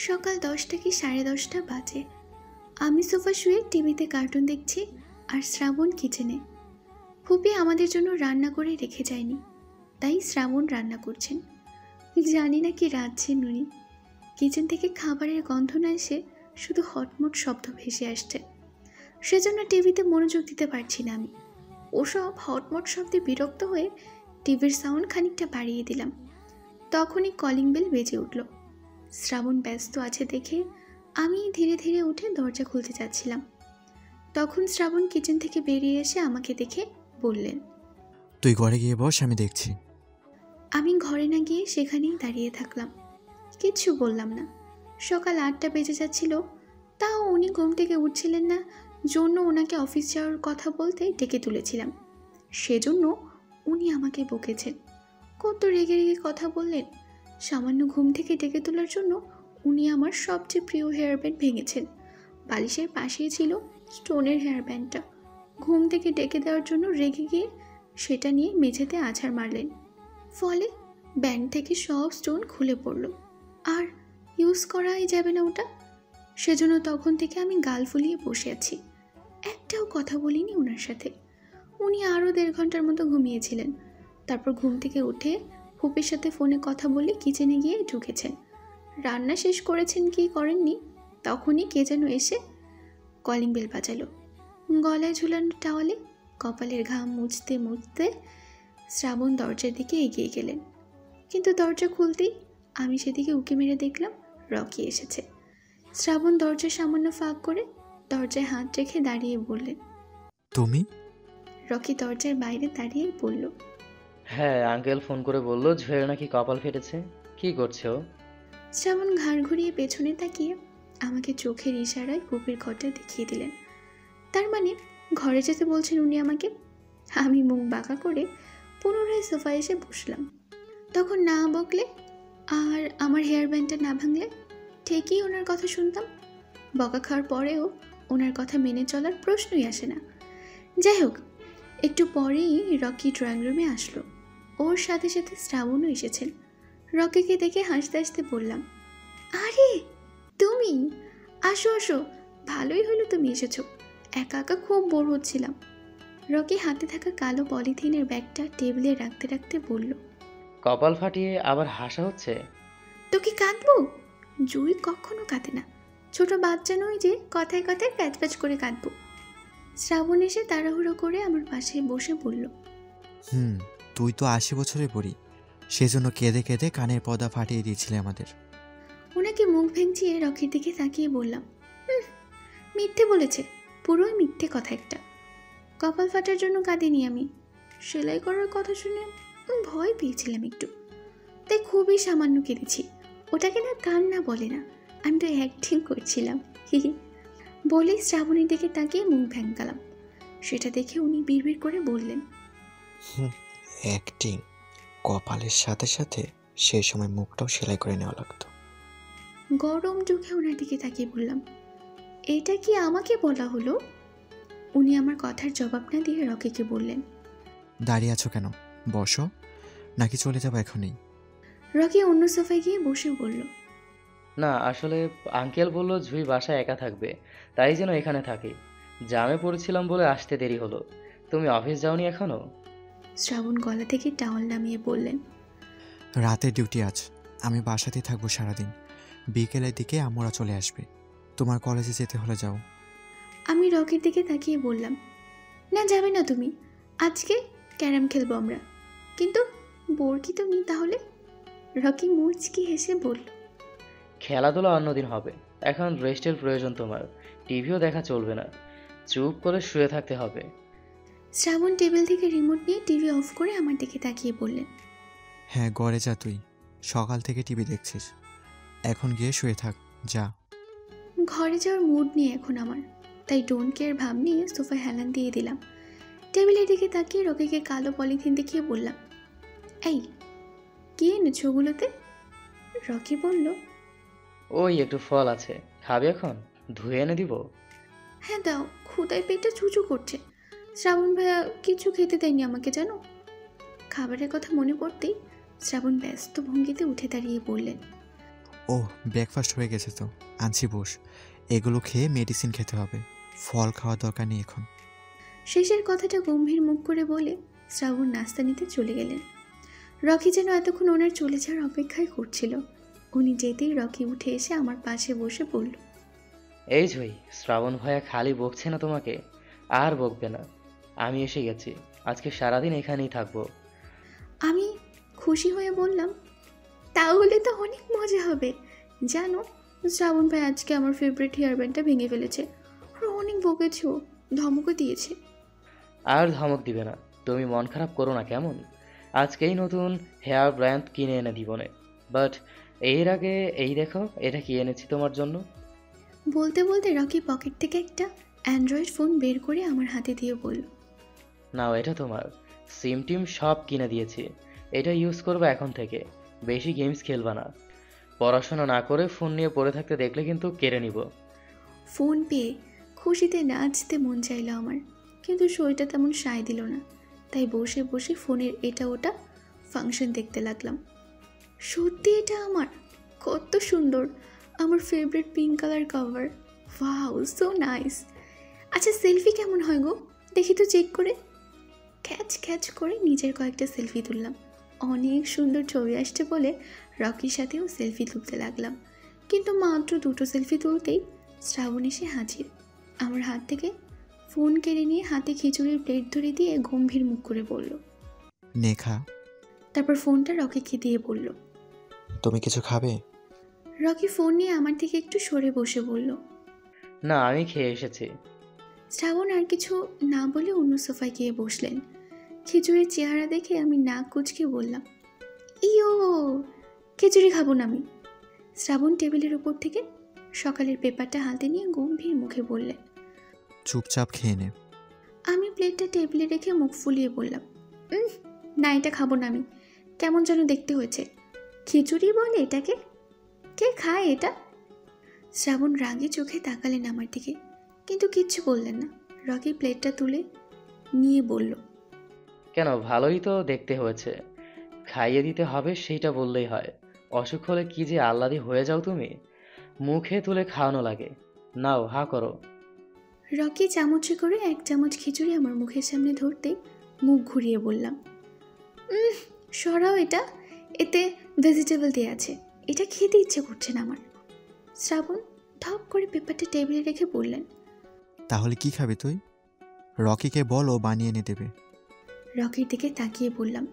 সকাল 10টা কি 10:30 বাজে। আমি সোফা শুয়ে টিভিতে কার্টুন দেখছি আর শ্রাবণ কিচেনে। ফুপি আমাদের জন্য রান্না করে রেখে যায়নি, তাই শ্রাবণ রান্না করছেন। জানি না কি রাঁধছেন উনি। কিচেন থেকে খাবারের গন্ধ না এসে শুধু হটমট শব্দ ভেসে আসছে, সেজন্য টিভিতে মনোযোগ দিতে পারছি না আমি। ওসব হটমট শব্দে বিরক্ত হয়ে টিভির সাউন্ড খানিকটা বাড়িয়ে দিলাম। তখনই কলিং বেল বেজে উঠল। শ্রাবণ ব্যস্ত আছে দেখে আমি ধীরে ধীরে উঠে দরজা খুলতে যাচ্ছিলাম। তখন শ্রাবণ কিচেন থেকে বেরিয়ে এসে আমাকে দেখে বললেন, তুই ঘরে গিয়ে বস, আমি দেখছি। আমি ঘরে না গিয়ে সেখানেই দাঁড়িয়ে থাকলাম, কিচ্ছু বললাম না। সকাল 8টা বেজে যাচ্ছিল, তাও উনি ঘুম থেকে উঠছিলেন না, জন্য ওনাকে অফিস যাওয়ার কথা বলতে ডেকে তুলেছিলাম। সেজন্য উনি আমাকে বকেছেন। কত রেগে রেগে কথা বললেন। সামান্য ঘুম থেকে ডেকে তোলার জন্য উনি আমার সবচেয়ে প্রিয় হেয়ার ব্যান্ড ভেঙেছেন। বালিশের পাশেই ছিল স্টোনের হেয়ার ব্যান্ডটা। ঘুম থেকে ডেকে দেওয়ার জন্য রেগে গিয়ে সেটা নিয়ে মেঝেতে আছাড় মারলেন। ফলে ব্যান্ড থেকে সব স্টোন খুলে পড়ল, আর ইউজ করাই যাবে না ওটা। সেজন্য তখন থেকে আমি গাল ফুলিয়ে বসে আছি, একটাও কথা বলিনি ওনার সাথে। উনি আরও 1.5 ঘন্টার মতো ঘুমিয়েছিলেন। তারপর ঘুম থেকে উঠে ফুপির সাথে ফোনে কথা বলে কিচেনে গিয়ে ঢুকেছেন। রান্না শেষ করেছেন কি করেননি, তখনই কে যেন এসে কলিং বেল বাজালো। গলায় ঝুলানো টাওয়ালে কপালের ঘাম মুছতে মুছতে শ্রাবণ দরজার দিকে এগিয়ে গেলেন। কিন্তু দরজা খুলতেই আমি সেদিকে উঁকি মেরে দেখলাম রকি এসেছে। শ্রাবণ দরজা সামান্য ফাঁক করে দরজায় হাত রেখে দাঁড়িয়ে বললেন, তুমি? রকি দরজার বাইরে দাঁড়িয়ে বলল, হ্যাঁ, আঙ্কেল ফোন করে বলল ঝুয়ের নাকি কপাল ফেটেছে। কি করছে ও? শ্রাবণ ঘাড় ঘুরিয়ে পেছনে তাকিয়ে আমাকে চোখের ইশারায় ফুপির ঘরটা দেখিয়ে দিলেন। তার মানে ঘরে যেতে বলছেন উনি আমাকে। আমি মুখ বাঁকা করে পুনরায় সোফায় এসে বসলাম। তখন না বকলে আর আমার হেয়ার ব্যান্ডটা না ভাঙলে ঠিকই ওনার কথা শুনতাম। বকা খাওয়ার পরেও ওনার কথা মেনে চলার প্রশ্নই আসে না। যাই হোক, একটু পরেই রকি ড্রয়িং রুমে আসলো। ওর সাথে সাথে শ্রাবণও এসেছেন। রকিকে দেখে হাসতে হাসতে বললাম, আরে তুমি, আসো আসো, ভালোই হলো তুমি এসেছো। একা একা খুব বোর হচ্ছিলাম। রকি হাতে থাকা কালো পলিথিনের ব্যাগটা টেবিলে রাখতে রাখতে বলল, কপাল ফাটিয়ে আবার হাসা হচ্ছে? তো কি কাঁদবো? জুই কখনো কাঁদে না, ছোট বাচ্চা নই যে কথায় কথায় প্যাচ প্যাচ করে কাঁদবো। শ্রাবণ এসে তাড়াহুড়ো করে আমার পাশে বসে বলল, তুই তো 80 বছরের বুড়ি, সেজন্য কেঁদে কেঁদে কানের পর্দা ফাটিয়ে দিয়েছিলে আমাদের। ওনাকে মুখ ভেঙচিয়ে রকির দিকে তাকিয়ে বললাম, মিথ্যে বলেছে, পুরোই মিথ্যে কথা একটা। কপাল ফাটার জন্য কাঁদিনি আমি। সেলাই করার কথা শুনে ভয় পেয়েছিলাম একটু, তাই খুবই সামান্য কেঁদেছি। ওটাকে না কান্না বলে না, আমি তো অ্যাক্টিং করছিলাম বলেই শ্রাবণীর দিকে তাকিয়ে মুখ ভ্যাঙ্গালাম। সেটা দেখে উনি বিড়বিড় করে বললেন, অ্যাক্টিং? কপালের সাথে সাথে সেই সময় মুখটাও সেলাই করে নেওয়া লাগতো। গরম চোখে ওনার দিকে তাকিয়ে বললাম, এটা কি আমাকে বলা হলো? উনি আমার কথার জবাব না দিয়ে রকিকে বললেন, দাঁড়িয়ে আছো কেন, বসো, নাকি চলে যাবো এখনই? রকি অন্য সোফায় গিয়ে বসে বলল, না, আসলে আঙ্কেল বলল ঝুই বাসায় একা থাকবে, তাই যেন এখানে থাকি। জামে পড়েছিলাম বলে আসতে দেরি হলো। তুমি অফিস যাওনি এখনো? শ্রাবণ গলা থেকে টাওয়াল নামিয়ে বললেন, রাতে ডিউটি আছে, আমি বাসাতেই থাকবো সারাদিন। বিকেলের দিকে আমরা চলে আসবে। তোমার কলেজে যেতে হলে যাও। আমি রকির দিকে তাকিয়ে বললাম, না যাবে না তুমি, আজকে ক্যারাম খেলবো আমরা। কিন্তু বোর কি তুমি তাহলে? রকি মুচকি হেসে বলল, খেলাধুলা অন্যদিন হবে, এখন রেস্টের প্রয়োজন তোমার। টিভিও দেখা চলবে না, চুপ করে শুয়ে থাকতে হবে। শ্রাবণ টেবিল থেকে রিমোট নিয়ে টিভি অফ করে আমার দিকে তাকিয়ে বললেন, হ্যাঁ, ঘরে যা, তুই সকাল থেকে টিভি দেখছিস, এখন গিয়ে শুয়ে থাক, যা। ঘরে যাওয়ার মুড নেই এখন আমার, তাই ডোন্ট কেয়ার ভাব নিয়ে সোফায় হেলান দিয়ে দিলাম। টেবিলের দিকে তাকিয়ে রকিকে কালো পলিথিন দেখিয়ে বললাম, এই কি এনেছো ওগুলোতে? রকি বলল, ওই একটু ফল আছে, খাবে এখন? ধুয়ে এনে দিব? হ্যাঁ দাও, ক্ষুদায় পেটটা চুচু করছে। শ্রাবণ ভাইয়া কিছু খেতে দেয়নি আমাকে জানো। খাবারের কথা মনে পড়তেই শ্রাবণ ব্যস্ত ভঙ্গিতে উঠে দাঁড়িয়ে বললেন, ওহ, ব্রেকফাস্ট হয়ে গেছে তো, আনছি বস। এগুলো খেয়ে মেডিসিন খেতে হবে, ফল খাওয়ার দরকার নেই এখন। শেষের কথাটা গম্ভীর মুখ করে বলে শ্রাবণ নাস্তা নিতে চলে গেলেন। রকি যেন এতক্ষণ ওনার চলে যাওয়ার অপেক্ষায় করছিল। উনি যেতেই রকি উঠে এসে আমার পাশে বসে বলল, এই জয়ী, শ্রাবণ ভাইয়া খালি বকছে না তোমাকে, আর বকবে না। আমি এসে গেছি, আজকে সারাদিন এখানেই থাকবো। আমি খুশি হয়ে বললাম, তাহলে তো অনেক মজা হবে। জানো, শ্রাবণ ভাই আজকে আমার ফেভারিট হেয়ার ব্যান্ডটা ভেঙে ফেলেছে। আর অনেক বকেছে, ধমকও দিয়েছে। আর ধমক দিবে না, তুমি মন খারাপ করো না কেমন। আজকেই নতুন হেয়ার ব্র্যান্ড কিনে এনে দিবনে। বাট এর আগে এই দেখো, এটা কি এনেছি তোমার জন্য। বলতে বলতে রকি পকেট থেকে একটা অ্যান্ড্রয়েড ফোন বের করে আমার হাতে দিয়ে বলল, নাও, এটা তোমার। সিম টিম সব কিনে দিয়েছি, এটা ইউজ করবে এখন থেকে। বেশি গেমস খেলবা না। পড়াশোনা না করে ফোন নিয়ে পড়ে থাকতে দেখলে কিন্তু কেড়ে নিব। ফোন পেয়ে খুশিতে নাচতে মন চাইলো আমার, কিন্তু শরীরটা তেমন সায় দিল না। তাই বসে বসে ফোনের এটা ওটা ফাংশন দেখতে লাগলাম। সত্যি এটা আমার, কত সুন্দর! আমার favourite pink colour cover. Wow, so nice. আচ্ছা, সেলফি কেমন হয় গো, দেখি তো চেক করে। খ্যাচ খ্যাচ করে নিজের কয়েকটা সেলফি তুললাম। অনেক সুন্দর ছবি আসছে বলে রকির সাথেও সেলফি তুলতে লাগলাম। কিন্তু মাত্র দুটো সেলফি তুলতেই শ্রাবণ এসে হাজির। আমার হাত থেকে ফোন কেড়ে নিয়ে হাতে খিচুড়ির প্লেট ধরে দিয়ে গম্ভীর মুখ করে বলল, নেখা, তারপর ফোনটা রকিকে দিয়ে বলল, তুমি কিছু খাবে? রকি ফোন নিয়ে আমার থেকে একটু সরে বসে বলল, না, আমি খেয়ে এসেছি। শ্রাবণ আর কিছু না বলে অন্য সোফায় গিয়ে বসলেন। খিচুড়ির চেহারা দেখে আমি নাক কুঁচকে বললাম, ইয়ো, খিচুড়ি খাবো না আমি। শ্রাবণ টেবিলের উপর থেকে সকালের পেপারটা হাতে নিয়ে গম্ভীর মুখে বললেন, চুপচাপ খেয়ে নে। আমি প্লেটটা টেবিলে রেখে মুখ ফুলিয়ে বললাম, না, এটা খাবো না আমি। কেমন যেন দেখতে হয়েছে। খিচুড়ি বলে এটাকে? কে খায় এটা? শ্রাবণ রাগে চোখে তাকালেন আমার দিকে, কিন্তু কিচ্ছু বললেন না। রকি প্লেটটা তুলে নিয়ে বলল, কেন, ভালোই তো দেখতে হয়েছে। খাইয়ে দিতে হবে সেইটা বললেই হয়। অসুখ হলে কি যে আহ্লাদি হয়ে যাও তুমি, মুখে তুলে খাওয়ানো লাগে। নাও, হা করো। রকি চামচে করে এক চামচ খিচুড়ি আমার মুখের সামনে ধরতেই মুখ ঘুরিয়ে বললাম, সরাও এটা, এতে ভেজিটেবল দিয়ে আছে, এটা খেতে ইচ্ছে করছে না আমার। শ্রাবণ ধপ করে পেপারটা টেবিলে রেখে বললেন, তাহলে কি খাবে তুই? রকিকে বলো বানিয়ে এনে দেবে। রকির দিকে তাকিয়ে বললাম,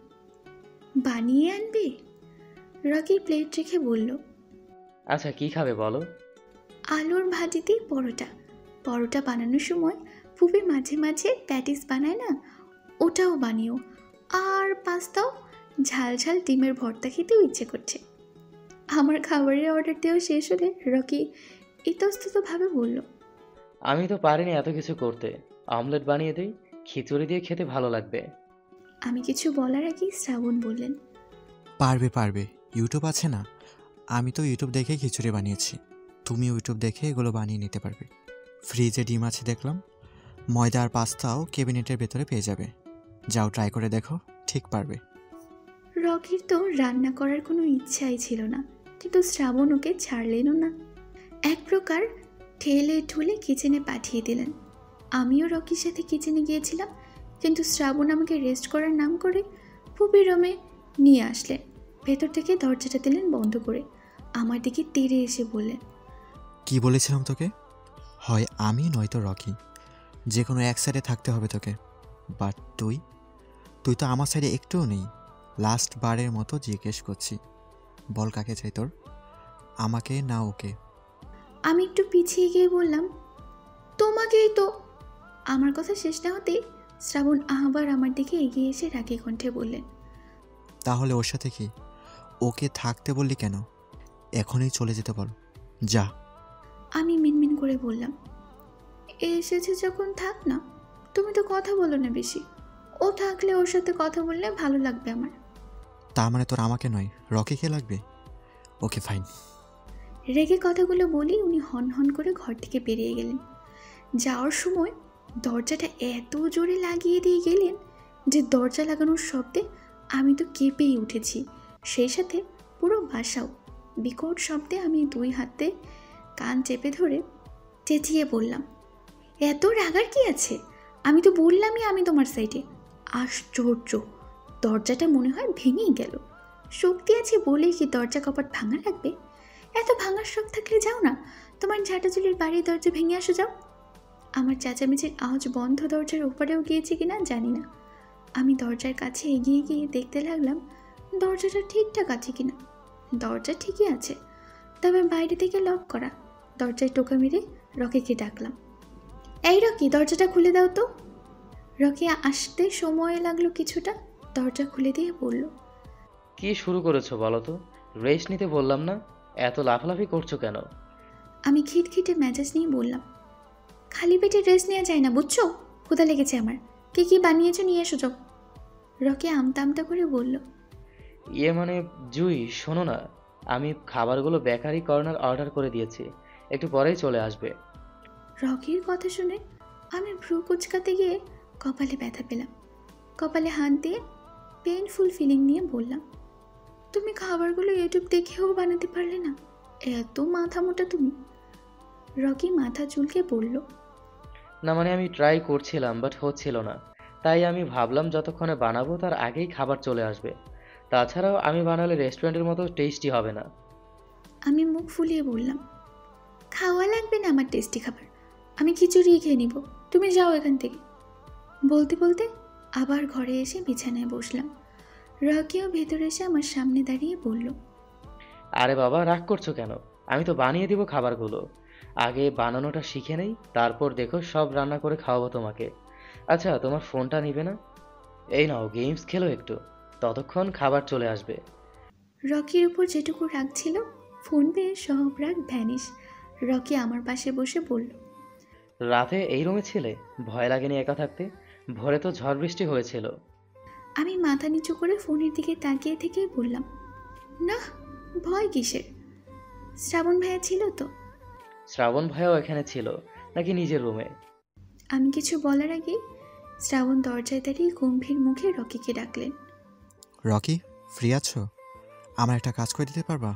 বানিয়ে আনবে? রকি প্লেট রেখে বলল, আচ্ছা, কি খাবে বলো। আলুর ভাজিতেই পরোটা। পরোটা বানানোর সময় ফুপি মাঝে মাঝে প্যাটিস বানায় না, ওটাও বানিও। আর পাস্তাও, ঝাল ঝাল ডিমের ভর্তা খেতেও ইচ্ছে করছে। আমার খাবারের অর্ডার দেওয়া শেষ হলে রকি ইতস্ততভাবে বলল, আমি তো পারিনি এত কিছু করতে। অমলেট বানিয়ে দিই, খিচুড়ি দিয়ে খেতে ভালো লাগবে। আমি কিছু বলার আগেই শ্রাবণ বললেন, পারবে পারবে, ইউটিউব আছে না? আমি তো ইউটিউব দেখে খিচুড়ি বানিয়েছি, তুমি ইউটিউব দেখে এগুলো বানিয়ে নিতে পারবে। ফ্রিজে ডিম আছে দেখলাম, ময়দা আর পাস্তাও ক্যাবিনেটের ভেতরে পেয়ে যাবে। যাও, ট্রাই করে দেখো, ঠিক পারবে। রকির তো রান্না করার কোনো ইচ্ছাই ছিল না, কিন্তু শ্রাবণ ওকে ছাড়লেনও না। এক প্রকার ঠেলে ঠুলে কিচেনে পাঠিয়ে দিলেন। আমিও রকির সাথে কিচেনে গিয়েছিলাম, কিন্তু শ্রাবণ আমাকে রেস্ট করার নাম করে ফুপির রুমে নিয়ে আসলেন। ভেতর থেকে দরজাটা দিলেন বন্ধ করে। আমার দিকে তেড়ে এসে বললেন, কি বলেছিলাম তোকে? হয় আমি নয়তো রকি, যে কোনো এক সাইডে থাকতে হবে তোকে। বাট তুই তুই তো আমার সাইডে একটুও নেই। লাস্ট বারের মতো জিজ্ঞেস করছি, বল কাকে চাই তোর, আমাকে না ওকে? আমি একটু পিছিয়ে গিয়ে বললাম, তোমাকেই তো। আমার কথা শেষ না হতেই শ্রাবণ আবার আমার দিকে এগিয়ে এসে রাগী কণ্ঠে বললেন, তাহলে ওর সাথে কি? ওকে থাকতে বললি কেন? এখনই চলে যেতে বল, যা। আমি মিনমিন করে বললাম, এসেছে যখন থাক না, তুমি তো কথা বলো না বেশি। ও থাকলে ওর সাথে কথা বললে ভালো লাগবে আমার। তার মানে তোর আমাকে নয়, রকিকে লাগবে? Okay fine. রেগে কথাগুলো বলি উনি হন হন করে ঘর থেকে বেরিয়ে গেলেন। যাওয়ার সময় দরজাটা এত জোরে লাগিয়ে দিয়ে গেলেন যে দরজা লাগানোর শব্দে আমি তো কেঁপেই উঠেছি, সেই সাথে পুরো বাসাও। বিকট শব্দে আমি 2 হাতে কান চেপে ধরে চেঁচিয়ে বললাম, এত রাগার কি আছে? আমি তো বললামই আমি তোমার সাইডে। আশ্চর্য, দরজাটা মনে হয় ভেঙেই গেল। শক্তি আছে বলেই কি দরজা কপাট ভাঙা লাগবে? এত ভাঙার শখ থাকলে যাও না, তোমার ঝাঁটাঝুলির বাড়ির দরজা ভেঙে আসো যাও। আমার চেঁচামেচির আওয়াজ বন্ধ দরজার ওপারেও গিয়েছে কিনা জানি না। আমি দরজার কাছে এগিয়ে গিয়ে দেখতে লাগলাম দরজাটা ঠিকঠাক আছে কিনা। দরজা ঠিকই আছে, তবে বাইরে থেকে লক করা। দরজায় টোকা মেরে রকিকে ডাকলাম, এই রকি, দরজাটা খুলে দাও তো। রকি আসতে সময় লাগলো কিছুটা, দরজা খুলে দিয়ে বলল, কি শুরু করেছো বলো তো? রেস্ট নিতে বললাম না? এত লাফালাফি করছো কেন? আমি খিটখিটে মেজাজ নিয়ে বললাম, খালি পেটে রেস্ট নেওয়া যায় না বুঝছো? ক্ষুধা লেগেছে আমার, কি কি বানিয়েছো নিয়ে এসো যাও। রকি আমতা আমতা করে বলল, মানে জুই, শোনো না, আমি খাবারগুলো বেকারি কর্নার অর্ডার করে দিয়েছি, একটু পরেই চলে আসবে। রকির কথা শুনে আমি ভ্রু কুচকাতে গিয়ে কপালে ব্যথা পেলাম। কপালে হাত দিয়ে পেইনফুল ফিলিং নিয়ে বললাম, তুমি খাবারগুলো ইউটিউব দেখেও বানাতে পারলে না? এত মাথা মোটা তুমি? রকি মাথা চুলকে বলল, না মানে আমি ট্রাই করছিলাম, বাট হচ্ছিল না। তাই আমি ভাবলাম যতক্ষণে বানাবো তার আগেই খাবার চলে আসবে। তাছাড়াও আমি বানালে রেস্টুরেন্টের মতো টেস্টি হবে না। আমি মুখ ফুলিয়ে বললাম, খাওয়া লাগবে না আমার টেস্টি খাবার, আমি খিচুড়ি খেয়ে নিব, তুমি যাও এখান থেকে। বলতে বলতে আবার ঘরে এসে বিছানায় বসলাম। রকিও ভেতরে এসে আমার সামনে দাঁড়িয়ে বলল, আরে বাবা, রাগ করছো কেন? আমি তো বানিয়ে দিব খাবারগুলো। আগে বানানোটা শিখে নেই, তারপর দেখো সব রান্না করে খাওয়াবো তোমাকে। আচ্ছা, তোমার ফোনটা নিবে না? এই নাও, গেমস খেলো একটু, ততক্ষণ খাবার চলে আসবে। রকির উপর যেটুকু রাগ ছিল ফোন পেয়ে সব রাগ ভ্যানিশ। রকি আমার পাশে বসে বলল, রাতে এই রুমে ছিলে? ভয় লাগেনি একা থাকতে? ভোরে তো ঝড় বৃষ্টি হয়েছিল। আমি মাথা নিচু করে ফোনের দিকে তাকিয়ে থেকেই বললাম, না, ভয় কিসের? শ্রাবণ ভাইয়া ছিল তো। শ্রাবণ ভাইও এখানে ছিল নাকি নিজের রুমে? আমি কিছু বলার আগেই শ্রাবণ দরজায় দাঁড়িয়ে গম্ভীর মুখে রকিকে ডাকলেন। রকি, ফ্রি আছো? আমার একটা কাজ করে দিতে পারবা?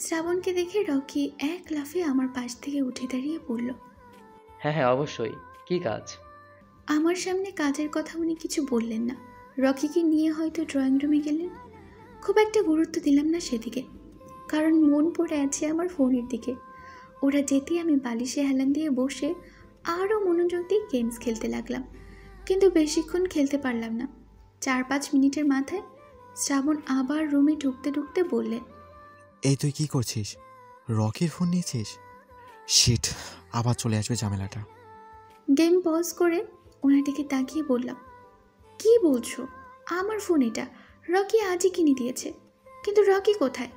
শ্রাবণকে দেখে রকি এক লাফে আমার পাশ থেকে উঠে দাঁড়িয়ে বলল, হ্যাঁ হ্যাঁ, অবশ্যই। কি কাজ? আমার সামনে কাজের কথা উনি কিছু বললেন না। রকিকে নিয়ে হয়তো ড্রয়িং রুমে গেলেন। খুব একটা গুরুত্ব দিলাম না সেদিকে, কারণ মন পড়ে আছে আমার ফোনের দিকে। ওরা যেতেই আমি বালিশে হেলান দিয়ে বসে আরও মনোযোগ দিয়ে গেমস খেলতে লাগলাম, কিন্তু বেশিক্ষণ খেলতে পারলাম না। 4-5 মিনিটের মাথায় শ্রাবণ আবার রুমে ঢুকতে ঢুকতে বললেন, এই তুই কি করছিস? রকির ফোন নিয়েছিস? শিট, আবার চলে আসবে ঝামেলাটা। গেম পজ করে ওনার দিকে তাকিয়ে বললাম, কি বলছো? আমার ফোন এটা, রকি আজই কিনে দিয়েছে। কিন্তু রকি কোথায়?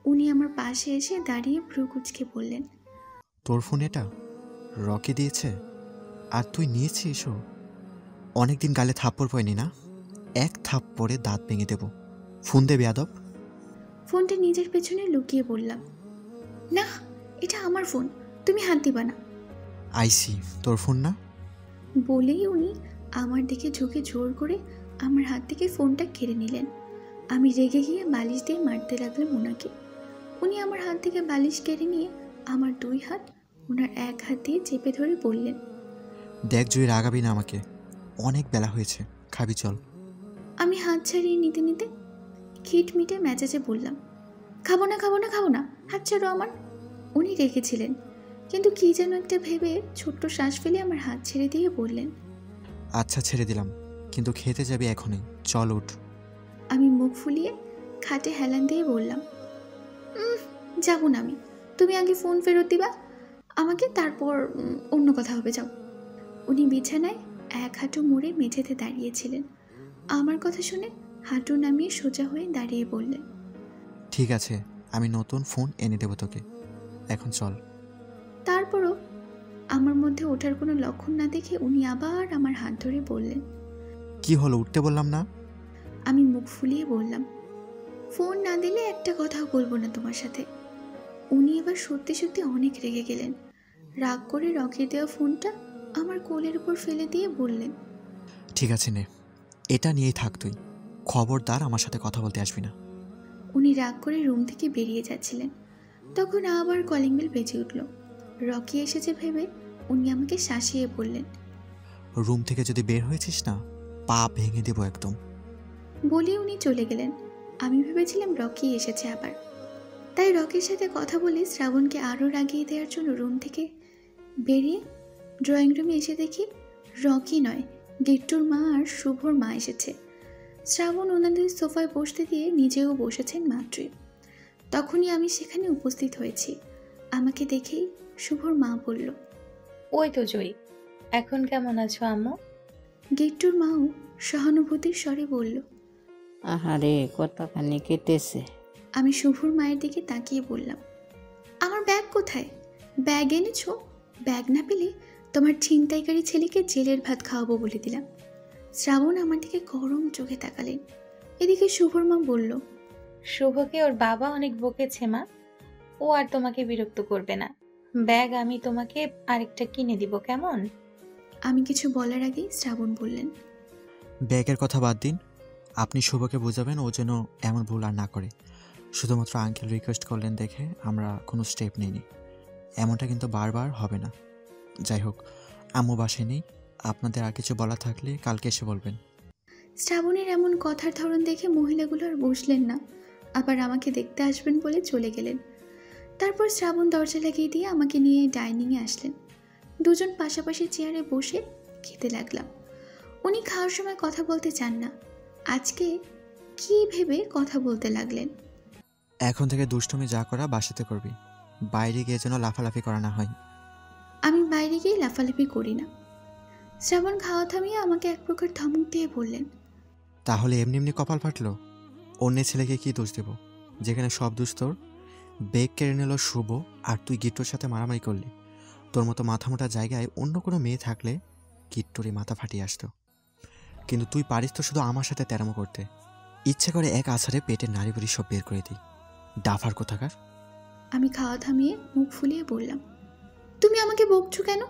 উনি আমার পাশে এসে দাঁড়িয়ে ভ্রু কুঁচকে বললেন, তোর ফোন এটা? রকি দিয়েছে? আর তুই নিয়েছিস? ও অনেকদিন গালে থাপ্পড় পয়নি না? এক থাপ্পড়ে দাঁত ভেঙে দেব। ফোন দে বেয়াদব। ফোনটা নিজের পেছনে লুকিয়ে বললাম, না, এটা আমার ফোন, তুমি হাত দিবা না। আইসি, তোর ফোন না? বলেই উনি আমার দিকে ঝুঁকে জোর করে আমার হাত থেকে ফোনটা কেড়ে নিলেন। আমি রেগে গিয়ে বালিশ দিয়ে মারতে লাগলাম ওনাকে। উনি আমার হাত থেকে বালিশ কেড়ে নিয়ে আমার 2 হাত ওনার এক হাত দিয়ে চেপে ধরে বললেন, দেখ জুই, রাগাবি না আমাকে। অনেক বেলা হয়েছে, খাবি চল। আমি হাত ছাড়িয়ে নিতে নিতে খিট মিটে মেজাজে বললাম, খাবো না খাবো না খাবো না, হাত ছাড়ো আমার। উনি রেখেছিলেন, কিন্তু কী যেন একটা ভেবে ছোট্ট শ্বাস ফেলে আমার হাত ছেড়ে দিয়ে বললেন, আচ্ছা ছেড়ে দিলাম, কিন্তু খেতে যাবি এখনই, চল উঠ। আমি মুখ ফুলিয়ে খাটে হেলান দিয়ে বললাম, যাবো না আমি, তুমি আগে ফোন ফেরত দিবা আমাকে, তারপর অন্য কথা হবে, যাও। উনি বিছানায় এক হাঁটু মুড়ে মেঝেতে দাঁড়িয়েছিলেন। আমার কথা শুনে হাঁটু নামিয়ে সোজা হয়ে দাঁড়িয়ে বললেন, ঠিক আছে, আমি নতুন ফোন এনে দেবো তোকে, এখন চল। তারপরও আমার মধ্যে ওঠার কোনো লক্ষণ না দেখে উনি আবার আমার হাত ধরে বললেন, কি হলো, উঠতে বললাম না? আমি মুখ ফুলিয়ে বললাম, ফোন না দিলে একটা কথাও বলবো না তোমার সাথে। উনি এবার সত্যি সত্যি অনেক রেগে গেলেন। রাগ করে রকির দেওয়া ফোনটা আমার কোলের উপর ফেলে দিয়ে বললেন, ঠিক আছে নে, এটা নিয়েই থাক তুই, খবরদার আমার সাথে কথা বলতে আসবি না। উনি রাগ করে রুম থেকে বেরিয়ে যাচ্ছিলেন। তখন আবার কলিং বেল বেজে উঠল। রকি এসেছে ভেবে উনি আমাকে শাসিয়ে বললেন, রুম থেকে যদি বের হয়েছিস না, পা ভেঙে দেবো একদম। বলে উনি চলে গেলেন। আমি ভেবেছিলাম রকি এসেছে আবার, তাই রকির সাথে কথা বলে শ্রাবণকে আরও রাগিয়ে দেওয়ার জন্য রুম থেকে বেরিয়ে ড্রয়িং রুমে এসে দেখি রকি নয়, গিট্টুর মা আর শুভর মা এসেছে। শ্রাবণ ওনাদের সোফায় বসতে দিয়ে নিজেও বসেছেন মাত্রই। তখনই আমি সেখানে উপস্থিত হয়েছি। আমাকে দেখেই শুভর মা বলল, ওই তো জয়ী, এখন কেমন আছো আম্মু? গিট্টুর মাও সহানুভূতির স্বরে বলল। আহারে, কতখানি কেটেছে। আমি শুভর মায়ের দিকে তাকিয়ে বললাম, আমার ব্যাগ কোথায়? ব্যাগ এনেছো? ব্যাগ না পেলে তোমার ছিনতাইকারী ছেলেকে জেলের ভাত খাওয়াবো বলে দিলাম। শ্রাবণ আমার দিকে গরম চোখে তাকালেন। এদিকে শুভর মা বলল, শুভকে ওর বাবা অনেক বকেছে মা, ও আর তোমাকে বিরক্ত করবে না। ব্যাগ আমি তোমাকে আরেকটা কিনে দিব, কেমন? আমি কিছু বলার আগেই শ্রাবণ বললেন, ব্যাগের কথা বাদ দিন, আপনি শুভকে বোঝাবেন ও যেন এমন ভুল আর না করে। শুধুমাত্র আঙ্কেল রিকোয়েস্ট করলেন দেখে আমরা কোনো স্টেপ নিইনি, এমনটা কিন্তু বারবার হবে না। যাই হোক, আম্মু বাসায় নেই, আপনাদের আর কিছু বলা থাকলে কালকে এসে বলবেন। শ্রাবণের এমন কথার ধরন দেখে মহিলাগুলো আর বসলেন না, আবার আমাকে দেখতে আসবেন বলে চলে গেলেন। তারপর শ্রাবণ দরজা লাগিয়ে দিয়ে আমাকে নিয়ে ডাইনিংয়ে আসলেন। দুজন পাশাপাশি চেয়ারে বসে খেতে লাগলাম। উনি খাওয়ার সময় কথা বলতে চান না, আজকে কি ভেবে কথা বলতে লাগলেন। এখন থেকে দুষ্টুমি যা করা বাসাতে করবি, বাইরে গিয়ে যেন লাফালাফি করা না হয়। আমি বাইরে গিয়ে লাফালাফি করি না। শ্রাবণ খাওয়া থামিয়ে আমাকে এক প্রকার ধমক দিয়ে বললেন, তাহলে এমনি এমনি কপাল ফাটলো? অন্য ছেলেকে কি দোষ দেব, যেখানে সব দোষ তোর? বেগ কেড়ে নিল শুভ, আর তুই গিট্টুর সাথে মারামারি করলি। তোর মতো মাথা মোটা জায়গায় অন্য কোনো মেয়ে থাকলে গিট্টুরই মাথা ফাটিয়ে আসতো, কিন্তু তুই পারিস তো শুধু আমার সাথে তেরামো করতে। ইচ্ছে করে এক আছাড়ে পেটের নাড়ি বুড়ি সব বের করে দিই, ডাফার কোথাকার। আমি খাওয়া থামিয়ে মুখ ফুলিয়ে বললাম, তুমি আমাকে বকছো কেন?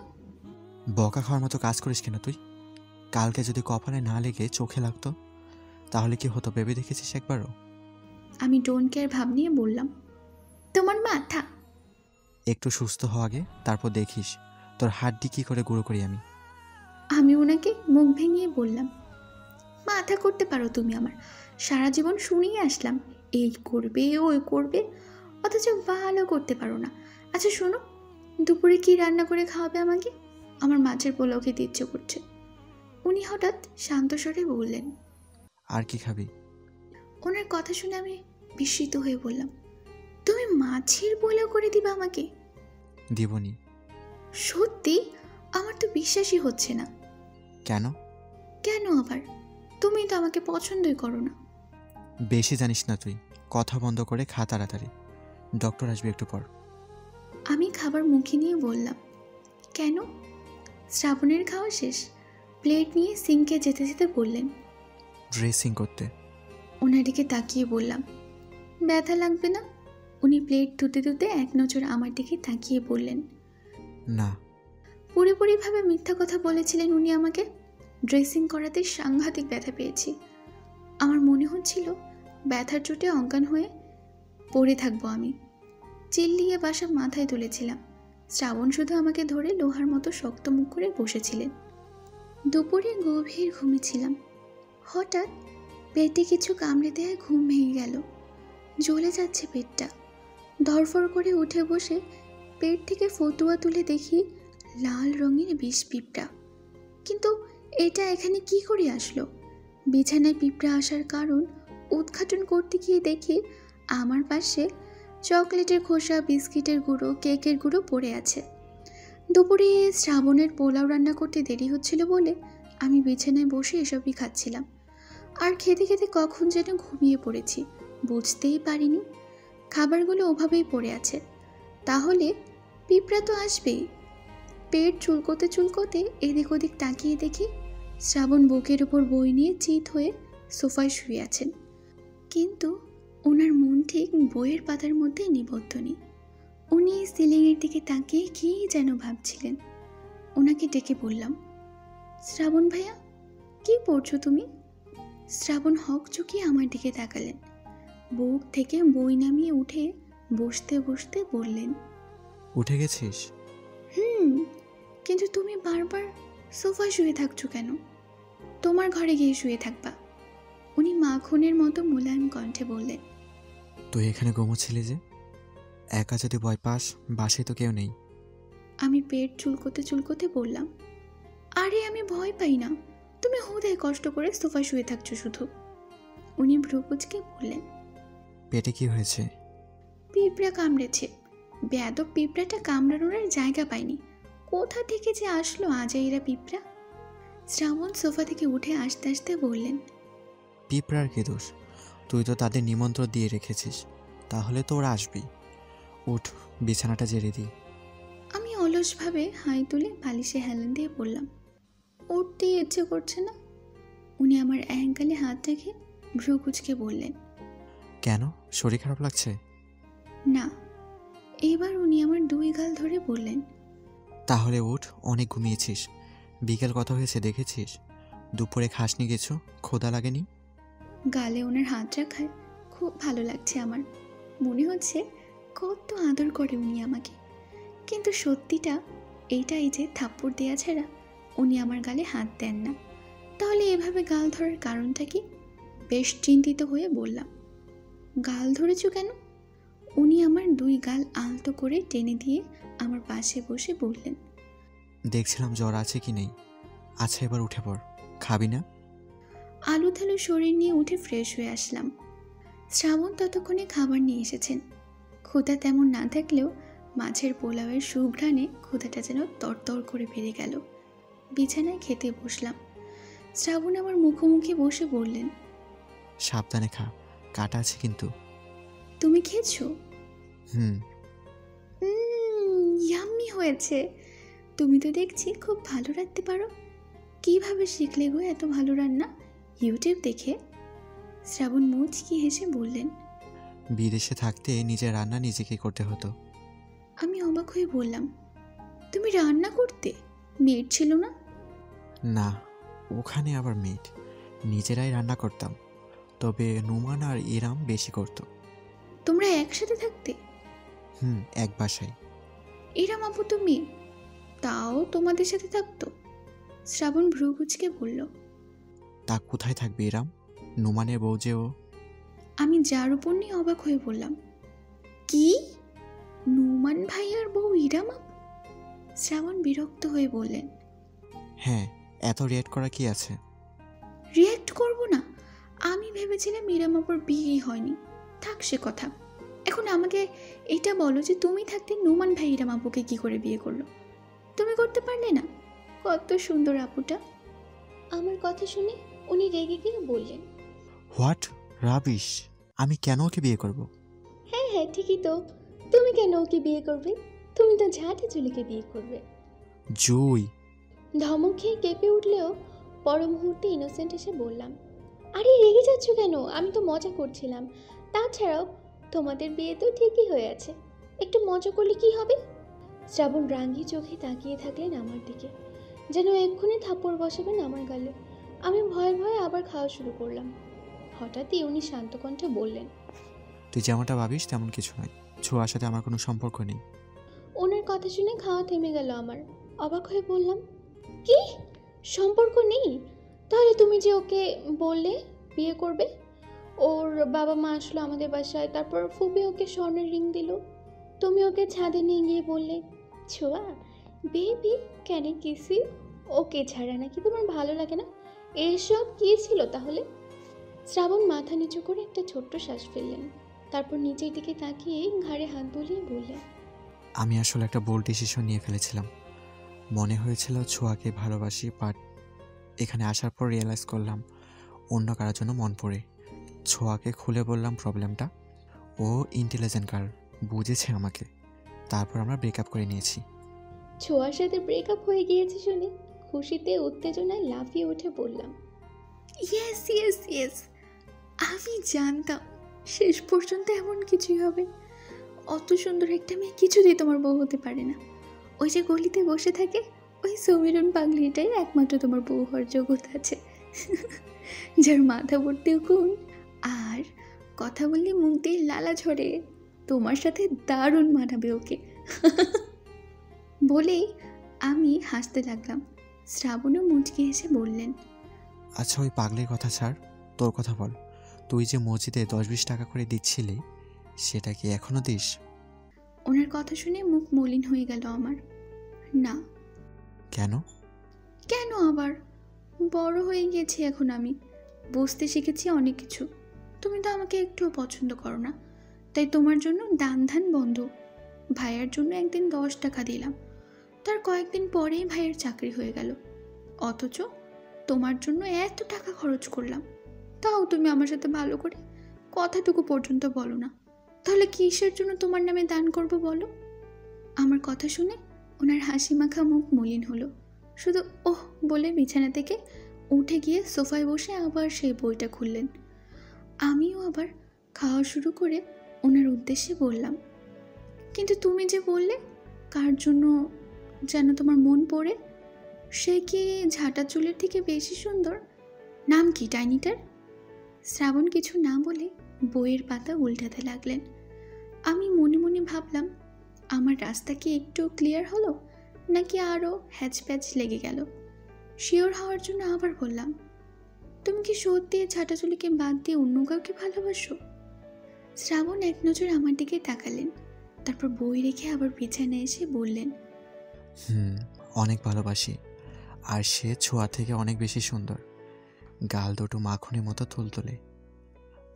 বকা খাওয়ার মতো কাজ করিস কেন তুই? কালকে যদি কপালে না লেগে চোখে লাগতো তাহলে কি হতো ভেবে দেখেছিস একবারও? আমি ডোন্ট কেয়ার ভাব নিয়ে বললাম, তোমার মাথা। একটু সুস্থ হওয়া আগে, তারপর দেখিস তোর হাড্ডি কি করে গুঁড়ো করি আমি। আমি ওনাকে মুখ ভেঙিয়ে বললাম, মাথা করতে পারো তুমি আমার, সারা জীবন শুনিয়ে আসলাম এই করবে ওই করবে, অথচ ভালো করতে পারো না। আচ্ছা শোনো, দুপুরে কি রান্না করে খাওয়াবে আমাকে? আমার মাছের পোলাও খেতে ইচ্ছে করছে। উনি হঠাৎ শান্ত স্বরে বললেন, আর কি খাবি? ওনার কথা শুনে আমি বিস্মিত হয়ে বললাম, তুমি মাছের পোলাও করে দিবা আমাকে? দিবনি। সত্যি? আমার তো বিশ্বাসই হচ্ছে না। কেন? কেন আবার? তুমি তো আমাকে পছন্দই করো না। বেশি জানিস না তুই, কথা বন্ধ করে খা তাড়াতাড়ি, ডক্টর আসবে একটু পর। আমি খাবার মুখে নিয়ে বললাম, কেন? শ্রাবণের খাওয়া শেষ, প্লেট নিয়ে সিঙ্কে যেতে যেতে বললেন, ড্রেসিং করতে। ওনার দিকে তাকিয়ে বললাম, ব্যথা লাগবে না? উনি প্লেট ধুতে ধুতে এক নজর আমার দিকে তাকিয়ে বললেন, না। পুরোপুরিভাবে মিথ্যা কথা বলেছিলেন উনি আমাকে। ড্রেসিং করাতে সাংঘাতিক ব্যথা পেয়েছি। আমার মনে হচ্ছিল ব্যথার চোটে অজ্ঞান হয়ে পড়ে থাকবো আমি। চিল্লিয়ে বাসা মাথায় তুলেছিলাম। শ্রাবণ শুধু আমাকে ধরে লোহার মতো শক্ত মুখ করে বসেছিলেন। দুপুরে গভীর ঘুমিয়েছিলাম। হঠাৎ পেটে কিছু কামড়ে দেয়, ঘুম ভেঙে গেল। জ্বলে যাচ্ছে পেটটা। ধরফর করে উঠে বসে পেট থেকে ফতুয়া তুলে দেখি লাল রঙের বিষ পিঁপড়া। কিন্তু এটা এখানে কি করে আসলো? বিছানায় পিঁপড়া আসার কারণ উদ্ঘাটন করতে গিয়ে দেখি আমার পাশে চকলেটের খোসা, বিস্কিটের গুঁড়ো, কেকের গুঁড়ো পড়ে আছে। দুপুরে শ্রাবণের পোলাও রান্না করতে দেরি হচ্ছিল বলে আমি বিছানায় বসে এসবই খাচ্ছিলাম। আর খেতে খেতে কখন যেন ঘুমিয়ে পড়েছি, বুঝতেই পারিনি। খাবারগুলো ওভাবেই পড়ে আছে, তাহলে পিঁপড়া তো আসবেই। পেট চুলকোতে চুলকোতে এদিক ওদিক তাকিয়ে দেখি শ্রাবণ বুকের উপর বই নিয়ে চিত হয়ে সোফায় শুয়ে আছেন, কিন্তু ওনার মন ঠিক বইয়ের পাতার মধ্যে নিবদ্ধ নেই। উনি সিলিংয়ের দিকে তাকিয়ে কী যেন ভাবছিলেন। ওনাকে ডেকে বললাম, শ্রাবণ ভাইয়া, কি পড়ছো তুমি? শ্রাবণ হক চুকিয়ে আমার দিকে তাকালেন। বুক থেকে বই নামিয়ে উঠে বসতে বসতে বললেন, উঠে গেছিস? কিন্তু তুমি বারবার সোফায় শুয়ে থাকছো কেন? তোমার ঘরে গিয়ে শুয়ে থাকবা। উনি মাখনের মতো মোলায়েম কণ্ঠে বললেন। তুই এখানে ঘুমোচ্ছিলি যে? একা যদি ভয় পাস, বাসায় তো কেউ নেই। আমি পেট চুলকোতে চুলকোতে বললাম, আরে আমি ভয় পাই না, তুমি হুদায় কষ্ট করে সোফায় শুয়ে থাকছো শুধু। উনি ভ্রুকুচকে বললেন, পেটে কি হয়েছে? পিঁপড়া কামড়েছে। বেয়াদব পিঁপড়াটা কামড়ানোর আর জায়গা পায়নি, কোথা থেকে যে আসলো আজাইরা পিঁপড়া। শ্রাবণ সোফা থেকে উঠে আসতে আসতে বললেন, পিঁপড়ার কি দোষ? তুই তো তাদের নিমন্ত্রণ দিয়ে রেখেছিস, তাহলে তো ওরা আসবি। উঠ, বিছানাটা ঝেড়ে দিই। আমি অলসভাবে হাই তুলে বালিশে হেলান দিয়ে বললাম, উঠতেই ইচ্ছে করছে না। উনি আমার অ্যাঙ্কেলে হাত রেখে ভ্রু কুচকে বললেন, কেন, শরীর খারাপ লাগছে? না। এবার উনি আমার 2 গাল ধরে বললেন, তাহলে উঠ, অনেক ঘুমিয়েছিস। বিকেল কত হয়েছে দেখেছিস? দুপুরে খাসনি কিছু? ক্ষুধা লাগেনি? গালে ওনার হাত রাখায় খুব ভালো লাগছে আমার। মনে হচ্ছে কত আদর করে উনি আমাকে। কিন্তু সত্যিটা এইটাই যে থাপ্পড় দেয়া ছাড়া উনি আমার গালে হাত দেন না। তাহলে এভাবে গাল ধরার কারণটা কি? বেশ চিন্তিত হয়ে বললাম, গাল ধরেছো কেন? উনি আমার 2 গাল আলতো করে টেনে দিয়ে আমার পাশে বসে বললেন, দেখছিলাম জ্বর আছে কি নেই। আচ্ছা, এবার উঠে পড়। খাবি না? আলু থালু শরীর নিয়ে উঠে ফ্রেশ হয়ে আসলাম। শ্রাবণ ততক্ষণে খাবার নিয়ে এসেছেন। ক্ষুধা তেমন না থাকলেও মাছের পোলাওয়ের সুঘ্রাণে ক্ষুধাটা যেন তরতর করে বেড়ে গেল। বিছানায় খেতে বসলাম। শ্রাবণ আমার মুখোমুখি বসে বললেন, সাবধানে খা, কাটা আছে কিন্তু। তুমি খেয়েছো? হুম। ইয়াম্মি হয়েছে। তুমি তো দেখছি খুব ভালো রাঁধতে পারো। কিভাবে শিখলে গো এত ভালো রান্না? ইউটিউব দেখে? শ্রাবণ মুচকি হেসে বললেন। বিদেশে থাকতে নিজের রান্না নিজেকে করতে হতো। আমি অবাক হয়ে বললাম, তুমি রান্না করতে? মেড ছিল না? না, ওখানে আবার মেড। নিজেরাই রান্না করতাম, তবে নুমান আর ইরাম বেশি করতো। তোমরা একসাথে থাকতে? এক বাসায়। ইরাম আপু তো মেয়ে, তাও তোমাদের সাথে থাকতো? শ্রাবণ ভ্রু কুচকে বলল। তা কোথায় থাকবে ইরাম? নুমানের বউ যে ও। আমি যার উপর নিয়ে অবাক হয়ে বললাম, কি? নুমান ভাইয়ার বউ ইরাম আপু? শ্রাবণ বিরক্ত হয়ে বললেন, হ্যাঁ, এত রিয়েক্ট করা কি আছে? রিয়েক্ট করব না? আমি ভেবেছিলাম ইরাম আপুর বিয়েই হয়নি। থাক সে কথা। এখন আমাকে এটা বলো যে তুমি থাকতে নুমান ভাই ইরাম আপুকে কি করে বিয়ে করলো? তুমি করতে পারলে না? কত সুন্দর আপুটা। আমার কথা শুনে উনি রেগে গিয়ে বললেন, হোয়াট রাবিশ! আমি কেন ওকে বিয়ে করব? হ্যাঁ হ্যাঁ ঠিকই তো। তুমি কেন ওকে বিয়ে করবে? তুমি তো ঝাঁটে চুলিকে বিয়ে করবে। জুই! ধমক খেয়ে কেঁপে উঠলেও পর মুহূর্তে ইনোসেন্ট এসে বললাম, আরে রেগে যাচ্ছ কেন? আমি তো মজা করছিলাম। তাছাড়াও তোমাদের বিয়ে তো ঠিকই হয়ে আছে, একটু মজা করলে কি হবে? শ্রাবণ রাঙ্গি চোখে তাকিয়ে থাকলেন আমার দিকে, যেন এক্ষুনি থাপ্পড় বসাবেন আমার গালে। আমি ভয়ে ভয়ে আবার খাওয়া শুরু করলাম। হঠাৎই উনি শান্ত কণ্ঠে বললেন, তুই যেমনটা ভাবিস তেমন কিছু নয়। ছোঁয়ার সাথে আমার কোনো সম্পর্ক নেই। ওনার কথা শুনে খাওয়া থেমে গেল আমার। অবাক হয়ে বললাম, কি সম্পর্ক নেই? তাহলে তুমি যে ওকে বললে বিয়ে করবে, ওর বাবা মা আসলো আমাদের বাসায়, তারপর ফুপি ওকে স্বর্ণের রিং দিল, তুমি ওকে ছাদে নিয়ে গিয়ে বললে, ছোঁয়া baby can I kiss you? Okay ছাড়া নাকি তোমার ভালো লাগে না? এসব কি ছিল তাহলে? শ্রাবণ মাথা নিচু করে একটা ছোট্ট শ্বাস ফেললেন, তারপর নিচের দিকে তাকিয়ে ঘাড়ে হাত বুলিয়ে বললেন, আমি আসলে একটা বোল্ড ডিসিশন নিয়ে ফেলেছিলাম। মনে হয়েছিল ছোঁয়াকে ভালোবাসি, বাট এখানে আসার পর রিয়েলাইজ করলাম অন্য কারোর জন্য মন পড়ে। ছোঁয়াকে খুলে বললাম প্রবলেমটা। ও ইন্টেলিজেন্ট গার্ল, বুঝেছে আমাকে। তারপর আমরা ব্রেকআপ করে নিয়েছি। ছোঁয়ার সাথে ব্রেকআপ হয়ে গিয়েছে শুনে খুশিতে উত্তেজনায় লাফিয়ে উঠে বললাম, ইয়েস ইয়েস ইয়েস। আমি জানতাম শেষ পর্যন্ত এমন কিছুই হবে। অত সুন্দর একটা মেয়ে কিছুতেই তোমার বউ হতে পারে না। ওই যে গলিতে বসে থাকে ওই সমীরণ পাগলিটাই একমাত্র তোমার বউ হওয়ার যোগ্যতা আছে, যার মাথা ভর্তি গুণ আর কথা বললে মুখ দিয়ে লালা ঝরে, তোমার সাথে দারুণ মানাবে ওকে। বলেই আমি হাসতে লাগলাম। শ্রাবণও মুচকি হেসে বললেন, আচ্ছা ওই পাগলের কথা ছাড়, তোর কথা বল। তুই যে মসজিদে 10-20 টাকা করে দিচ্ছিলি, সেটা কি এখনো দিস? ওনার কথা শুনে মুখ মলিন হয়ে গেল আমার। না। কেন? কেন আবার? বড় হয়ে গেছি এখন আমি, বুঝতে শিখেছি অনেক কিছু। তুমি তো আমাকে একটুও পছন্দ করো না, তাই তোমার জন্য দান ধান বন্ধ। ভাইয়ার জন্য একদিন 10 টাকা দিলাম, তার কয়েকদিন পরেই ভাইয়ের চাকরি হয়ে গেল। অথচ তোমার জন্য এত টাকা খরচ করলাম, তাও তুমি আমার সাথে ভালো করে কথাটুকু পর্যন্ত বলো না। তাহলে কিসের জন্য তোমার নামে দান করবো বলো? আমার কথা শুনে ওনার হাসি মাখা মুখ মলিন হলো। শুধু ওহ বলে বিছানা থেকে উঠে গিয়ে সোফায় বসে আবার সেই বইটা খুললেন। আমিও আবার খাওয়া শুরু করে ওনার উদ্দেশ্যে বললাম, কিন্তু তুমি যে বললে কার জন্য যেন তোমার মন পড়ে, সে কি ঝাঁটা চুলের থেকে বেশি সুন্দর? নাম কি ডাইনিটার? শ্রাবণ কিছু না বলে বইয়ের পাতা উল্টাতে লাগলেন। আমি মনে মনে ভাবলাম, আমার রাস্তা কি একটু ক্লিয়ার হলো, নাকি আরও হ্যাচপ্যাচ লেগে গেল? শিওর হওয়ার জন্য আবার বললাম, তুমি কি সত্যি ঝাঁটা চুলিকে বাদ দিয়ে অন্য কাউকে ভালোবাসো? শ্রাবণ এক নজর আমার দিকে তাকালেন, তারপর বই রেখে আবার বিছানায় এসে বললেন, অনেক ভালোবাসি। আর সে ছোঁয়া থেকে অনেক বেশি সুন্দর, গাল দুটো মাখনের মতো তুলতুলে,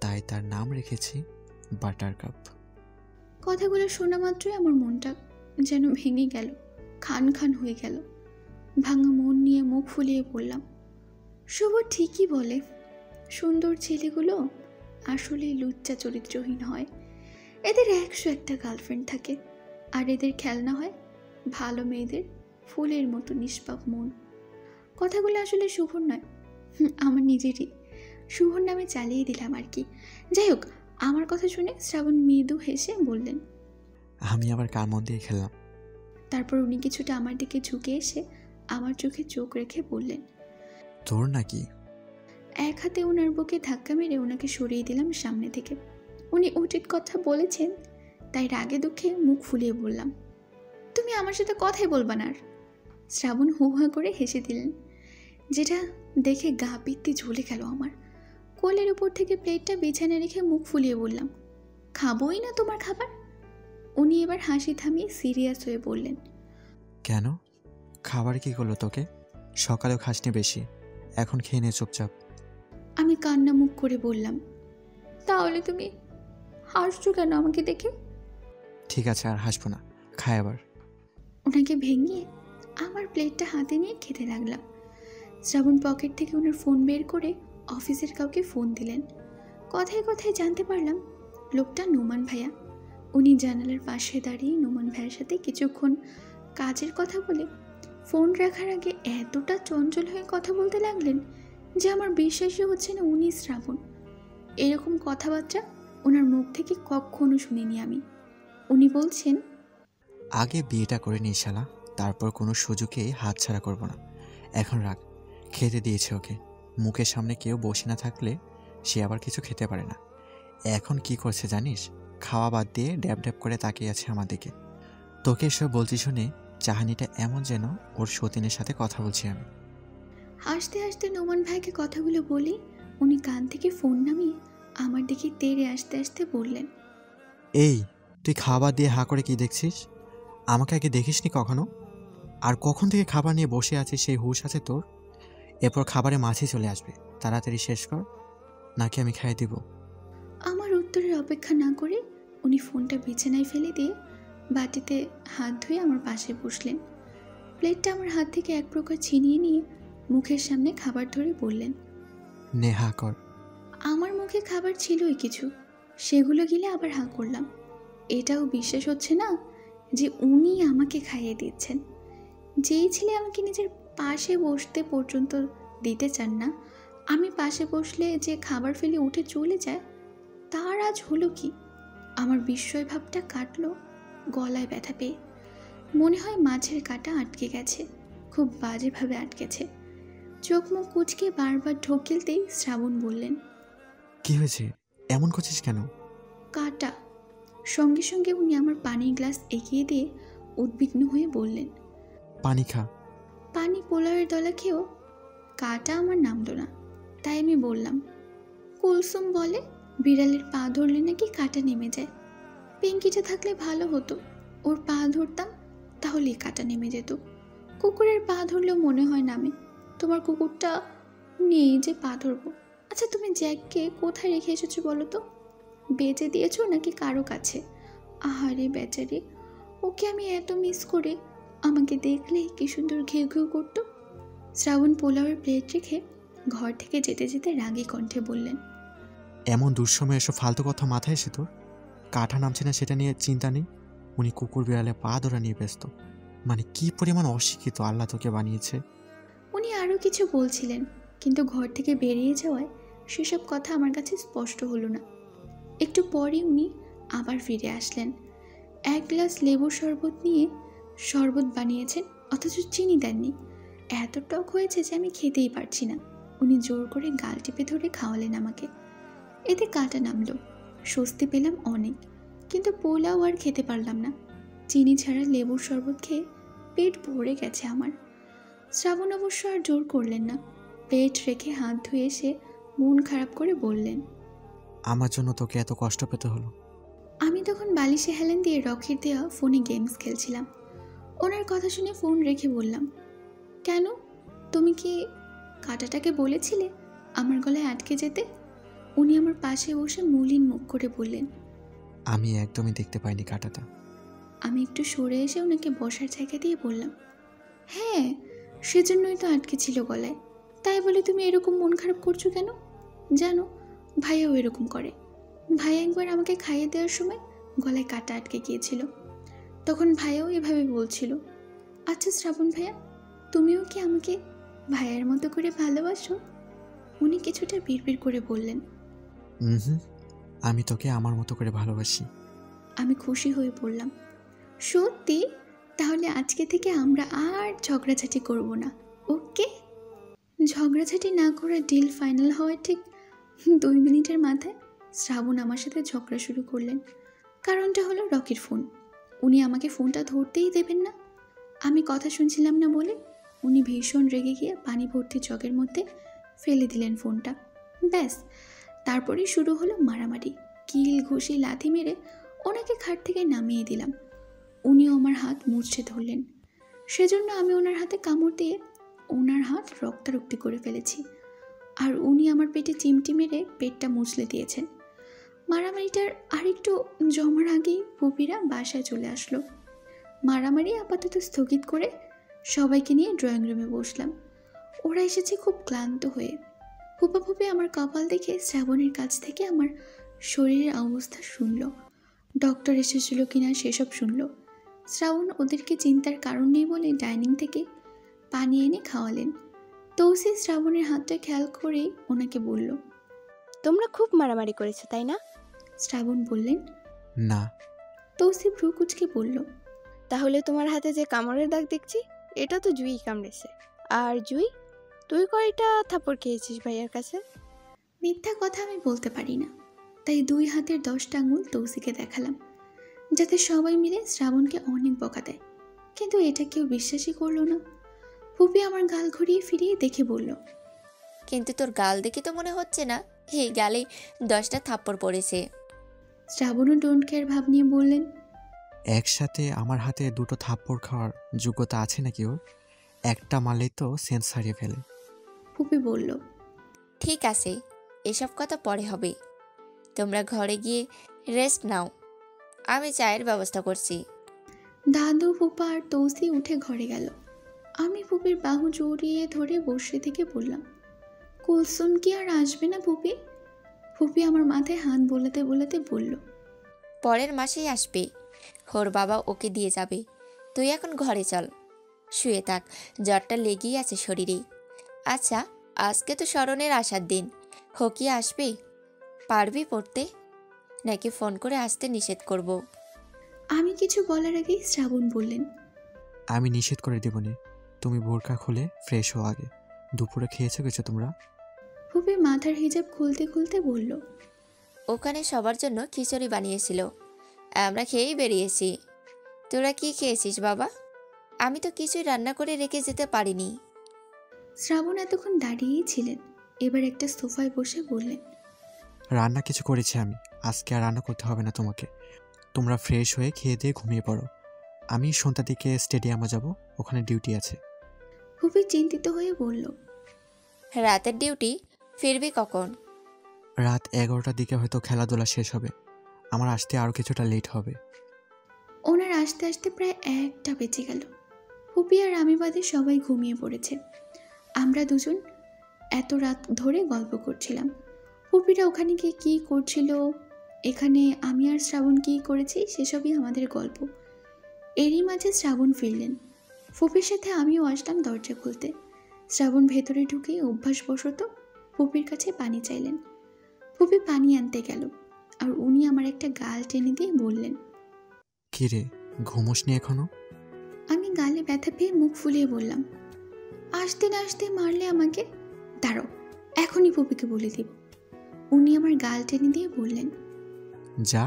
তাই তার নাম রেখেছি বাটারকাপ। কথাগুলো শোনা মাত্রই আমার মনটা যেন ভেঙে গেল, খান খান হয়ে গেল। ভাঙা মন নিয়ে মুখ ফুলিয়ে বললাম, শুভ ঠিকই বলে, সুন্দর ছেলেগুলো আসলে লুচ্চা চরিত্রহীন হয়। এদের 101টা গার্লফ্রেন্ড থাকে, আর এদের খেলনা হয় ভালো মেয়েদের ফুলের মতো নিষ্পাপ মন। কথাগুলো আসলে শুভর নয়, আমার নিজেরই। শুভর নামে চালিয়ে দিলাম আর কি। যাই হোক, আমার কথা শুনে শ্রাবণ মৃদু হেসে বললেন, আমি আবার কার মন দিয়ে খেললাম? তারপর উনি কিছুটা আমার দিকে ঝুঁকে এসে আমার চোখে চোখ রেখে বললেন, তোর নাকি? এক হাতে ওনার বুকে ধাক্কা মেরে ওনাকে সরিয়ে দিলাম সামনে থেকে। উনি উচিত কথা বলেছেন, তাই রাগে দুঃখে মুখ ফুলিয়ে বললাম, তুমি আমার সাথে কথাই বলবা না আর। শ্রাবণ হু হা করে হেসে দিলেন, যেটা দেখে গা পিত্তি ঝুলে গেল আমার। কোলের উপর থেকে প্লেটটা বিছানা রেখে মুখ ফুলিয়ে বললাম, খাবোই না তোমার খাবার। উনি এবার হাসি থামিয়ে সিরিয়াস হয়ে বললেন, কেন? খাবার কি করলো তোকে? সকালেও খাসনি বেশি, এখন খেয়ে নে চুপচাপ। আমি কান্না মুখ করে বললাম, তাহলে তুমি হাসছো কেন আমাকে দেখে? ঠিক আছে, আর হাসবো না, খায় আবার। ওনাকে ভেঙে আমার প্লেটটা হাতে নিয়ে খেতে লাগলাম। শ্রাবণ পকেট থেকে ওনার ফোন বের করে অফিসের কাউকে ফোন দিলেন। কথায় কথায় জানতে পারলাম লোকটা নোমান ভাইয়া। উনি জানালার পাশে দাঁড়িয়ে নোমান ভাইয়ের সাথে কিছুক্ষণ কাজের কথা বলে ফোন রাখার আগে এতটা চঞ্চল হয়ে কথা বলতে লাগলেন যে আমার বিশ্বাসই হচ্ছে না উনি শ্রাবণ। এরকম কথাবার্তা ওনার মুখ থেকে কখনো শুনিনি আমি। উনি বলছেন, আগে বিয়েটা করে নিই শালা, তারপর কোনো সুযোগে হাতছাড়া করব না। এখন রাখ, খেতে দিয়েছে ওকে। মুখের সামনে কেউ বসে না থাকলে সে আবার কিছু খেতে পারে না। এখন কি করছে জানিস? খাওয়া বাদ দিয়ে ড্যাব ড্যাব করে তাকিয়ে আছে আমার দিকে। তোকে এসব বলছি শুনে চাহানিটা এমন যেন ওর সতীনের সাথে কথা বলছি আমি। হাসতে হাসতে নোমান ভাইকে কথাগুলো বলি উনি কান থেকে ফোন নামিয়ে আমার দিকে তেড়ে আসতে আসতে বললেন, এই, তুই খাবার দিয়ে হা করে কি দেখছিস? আমাকে আগে দেখিসনি কখনো? আর কখন থেকে খাবার নিয়ে বসে আছিস সেই হুঁশ আছে তোর? এরপর খাবারে মাছি চলে আসবে, তাড়াতাড়ি শেষ কর, নাকি আমি খাইয়ে দিব। আমার উত্তরের অপেক্ষা না করে উনি ফোনটা বিছানায় ফেলে দিয়ে বাটিতে হাত ধুয়ে আমার পাশে বসলেন। প্লেটটা আমার হাত থেকে এক প্রকার ছিনিয়ে নিয়ে মুখের সামনে খাবার ধরে বললেন, নে হা কর। আমার মুখে খাবার ছিলই কিছু, সেগুলো গিলে আবার হাঁ করলাম। এটাও বিশ্বাস হচ্ছে না যে উনি আমাকে খাইয়ে দিচ্ছেন। যেই ছেলে আমাকে নিজের পাশে বসতে পর্যন্ত দিতে চান না, আমি পাশে বসলে যে খাবার ফেলে উঠে চলে যায়, তার আজ হলো কি? আমার বিস্ময় ভাবটা কাটলো গলায় ব্যথা পেয়ে। মনে হয় মাছের কাঁটা আটকে গেছে, খুব বাজেভাবে আটকেছে। চোখ মুখ কুচকে বারবার ঢোক গিলতেই শ্রাবণ বললেন, কি হয়েছে? এমন করছিস কেন? কাটা। সঙ্গে সঙ্গে উনি আমার পানির গ্লাস এগিয়ে দিয়ে উদ্বিগ্ন হয়ে বললেন। পানি খা। পানি পোলাওয়ের দলা খেয়েও কাটা আমার নামলো না। তাই আমি বললাম, কুলসুম বলে বিড়ালের পা ধরলে নাকি কাটা নেমে যায়। পিঙ্কিটা থাকলে ভালো হতো, ওর পা ধরতাম, তাহলেই কাটা নেমে যেত। কুকুরের পা ধরলেও মনে হয় নামে। তোমার কুকুরটা নেই যে পা ধরবো। আচ্ছা, তুমি জ্যাককে কোথায় রেখে এসেছো বলো তো? বেচে দিয়েছো নাকি কারো কাছে? আহারে বেচারি, ওকে আমি এত মিস করি। আমাকে দেখলেই কি সুন্দর ঘেউ ঘেউ করতো। শ্রাবণ পোলাওয়ের প্লেট রেখে ঘর থেকে যেতে যেতে রাগী কণ্ঠে বললেন, এমন দুঃসময়ে এসব ফালতু কথা মাথায় এসে তোর? কাঠা নামছে না সেটা নিয়ে চিন্তা নেই, উনি কুকুর বিড়ালে পা ধরা নিয়ে ব্যস্ত। মানে কি পরিমাণ অশিক্ষিত আল্লাহ তোকে বানিয়েছে। উনি আরও কিছু বলছিলেন, কিন্তু ঘর থেকে বেরিয়ে যাওয়ায় সেসব কথা আমার কাছে স্পষ্ট হলো না। একটু পরে উনি আবার ফিরে আসলেন। এক গ্লাস লেবুর শরবত নিয়ে শরবত বানিয়েছেন, অথচ চিনি দেননি। এত টক হয়েছে যে আমি খেতেই পারছি না। উনি জোর করে গাল টিপে ধরে খাওয়ালেন আমাকে। এতে কাটা নামলো, স্বস্তি পেলাম অনেক। কিন্তু পোলাও আর খেতে পারলাম না। চিনি ছাড়া লেবুর শরবত খেয়ে পেট ভরে গেছে আমার। শ্রাবণ অবশ্য আর জোর করলেন না। প্লেট রেখে হাত ধুয়ে এসে মন খারাপ করে বললেন, আমার জন্য তোকে এত কষ্ট পেতে হলো। আমি তখন বালিশে হেলান দিয়ে রকির দেওয়া ফোনে গেমস খেলছিলাম। ওনার কথা শুনে ফোন রেখে বললাম, কেন, তুমি কি কাটাটাকে বলেছিলে আমার গলায় আটকে যেতে? উনি আমার পাশে বসে মলিন মুখ করে বললেন। আমি একদমই দেখতে পাইনি কাটাটা। আমি একটু সরে এসে ওনাকে বসার জায়গা দিয়ে বললাম, হ্যাঁ, সেজন্যই তো আটকে ছিল গলায়। তাই বলে তুমি এরকম মন খারাপ করছো কেন? জানো, ভাইয়াও এরকম করে। ভাইয়া একবার আমাকে খাইয়ে দেওয়ার সময় গলায় কাটা আটকে গিয়েছিল। তখন ভাইয়াও এভাবে বলছিল। আচ্ছা শ্রাবণ ভাইয়া, তুমিও কি আমাকে ভাইয়ার মতো করে ভালোবাসো? উনি কিছুটা বিড়বিড় করে বললেন। হুম, আমি তোকে আমার মতো করে ভালোবাসি। আমি খুশি হয়ে বললাম, সত্যি? তাহলে আজকে থেকে আমরা আর ঝগড়াঝাটি করব না, ওকে? ঝগড়াঝাটি না করে ডিল ফাইনাল হওয়ার ঠিক 2 মিনিটের মাথায় শ্রাবণ আমার সাথে ঝগড়া শুরু করলেন। কারণটা হলো রকির ফোন। উনি আমাকে ফোনটা ধরতেই দেবেন না। আমি কথা শুনছিলাম না বলে উনি ভীষণ রেগে গিয়ে পানি ভর্তি জগের মধ্যে ফেলে দিলেন ফোনটা। ব্যাস, তারপরেই শুরু হলো মারামারি। কিল ঘুষি লাথি মেরে ওনাকে খাট থেকে নামিয়ে দিলাম। উনিও আমার হাত মুচড়ে ধরলেন। সেজন্য আমি ওনার হাতে কামড় দিয়ে ওনার হাত রক্তারক্তি করে ফেলেছি। আর উনি আমার পেটে চিমটি মেরে পেটটা মুচলে দিয়েছেন। মারামারিটার আরেকটু জমার আগেই পুপিরা বাসায় চলে আসলো। মারামারি আপাতত স্থগিত করে সবাইকে নিয়ে ড্রয়িং রুমে বসলাম। ওরা এসেছে খুব ক্লান্ত হয়ে। ফুপা ফুপি আমার কপাল দেখে শ্রাবণের কাছ থেকে আমার শরীরের অবস্থা শুনল। ডক্টর এসেছিল কিনা সেসব শুনল। শ্রাবণ ওদেরকে চিন্তার কারণ নেই বলে ডাইনিং থেকে পানি এনে খাওয়ালেন। তৌসি শ্রাবণের হাতটা খেয়াল করেই ওনাকে বলল, তোমরা খুব মারামারি করেছো তাই না? শ্রাবণ বললেন, না। তৌসি ভ্রু কুচকে বলল, তাহলে তোমার হাতে যে কামড়ের দাগ দেখছি এটা তো জুই কামড়েছে। আর জুই, তুই কয়টা থাপ্পড় খেয়েছিস ভাইয়ার কাছে? মিথ্যা কথা আমি বলতে পারি না, তাই 2 হাতের 10টা আঙুল তৌসিকে দেখালাম, যাতে সবাই মিলে শ্রাবণকে অনেক বকা দেয়। কিন্তু এটা কেউ বিশ্বাসই করলো না। ফুপি আমার গাল ঘুরিয়ে ফিরিয়ে দেখে বলল, কিন্তু তোর গাল দেখে তো মনে হচ্ছে না এই গালে 10টা থাপ্পড় পড়েছে। শ্রাবণও ডোন্ট কেয়ার ভাব নিয়ে বললেন, একসাথে আমার হাতে 2টো থাপ্পড় খাওয়ার যোগ্যতা আছে নাকি ওর? একটা মারলেই তো সেন্স হারিয়ে ফেলে। ফুপি বলল, ঠিক আছে, এসব কথা পরে হবে। তোমরা ঘরে গিয়ে রেস্ট নাও, আমি চায়ের ব্যবস্থা করছি। দাদু ফুপা আর তৌসি উঠে ঘরে গেল। আমি ফুপির বাহু জড়িয়ে ধরে বসে থেকে বললাম, কুলসুম কি আর আসবে না ফুপি? ফুপি আমার মাথায় হাত বোলাতে বোলাতে বলল, পরের মাসেই আসবে, ওর বাবা ওকে দিয়ে যাবে। তুই এখন ঘরে চল, শুয়ে থাক, জ্বরটা লেগেই আছে শরীরে। আচ্ছা, আজকে তো স্মরণের আসার দিন, ও কি আসবে? পারবি পড়তে, নাকি ফোন করে আসতে নিষেধ করব? আমি কিছু বলার আগেই শ্রাবণ বললেন, আমি নিষেধ করে দেবনি, তুমি বোরকা খুলে ফ্রেশ হও আগে। দুপুরে খেয়েছো কিছু তোমরা? ফুপি মাথার হিজাব খুলতে খুলতে বলল, ওখানে সবার জন্য খিচুড়ি বানিয়েছিল, আমরা খেয়েই বেরিয়েছি। তোরা কি খেয়েছিস বাবা? আমি তো কিছুই রান্না করে রেখে যেতে পারিনি। শ্রাবণ এতক্ষণ দাঁড়িয়েই ছিলেন, এবার একটা সোফায় বসে বললেন, রান্না কিছু করেছি আমি, আজকে আর রান্না করতে হবে না তোমাকে। তোমরা ফ্রেশ হয়ে খেয়ে দিয়ে ঘুমিয়ে পড়ো। আমি সন্ধ্যার দিকে স্টেডিয়ামে যাব, ওখানে ডিউটি আছে। ফুপি চিন্তিত হয়ে বলল, রাতের ডিউটি, ফিরবি কখন? রাত 11টার দিকে হয়তো খেলাধুলা শেষ হবে, আমার আসতে আরও কিছুটা লেট হবে। ওনার আসতে আসতে প্রায় 1টা বেজে গেল। ফুপি আর আমি বাদে সবাই ঘুমিয়ে পড়েছে। আমরা দুজন এত রাত ধরে গল্প করছিলাম। ফুপিরা ওখানে গিয়ে কী করছিল, এখানে আমি আর শ্রাবণ কী করেছি, সেসবই আমাদের গল্প। এরই মাঝে শ্রাবণ ফিরলেন। ফুপির সাথে আমিও আসলাম দরজা খুলতে। শ্রাবণ ভেতরে ঢুকে অভ্যাসবশত ফুপির কাছে পানি চাইলেন। ফুপি পানি আনতে গেল, আর উনি আমার একটা গাল টেনে দিয়ে বললেন, কী রে, ঘুমোসনি এখনো? আমি গালে ব্যথা পেয়ে মুখ ফুলিয়ে বললাম, আসতে না আসতে মারলে আমাকে, দাঁড়াও এখনই ফুপিকে বলে দিব। উনি আমার গাল টেনে দিয়ে বললেন, যা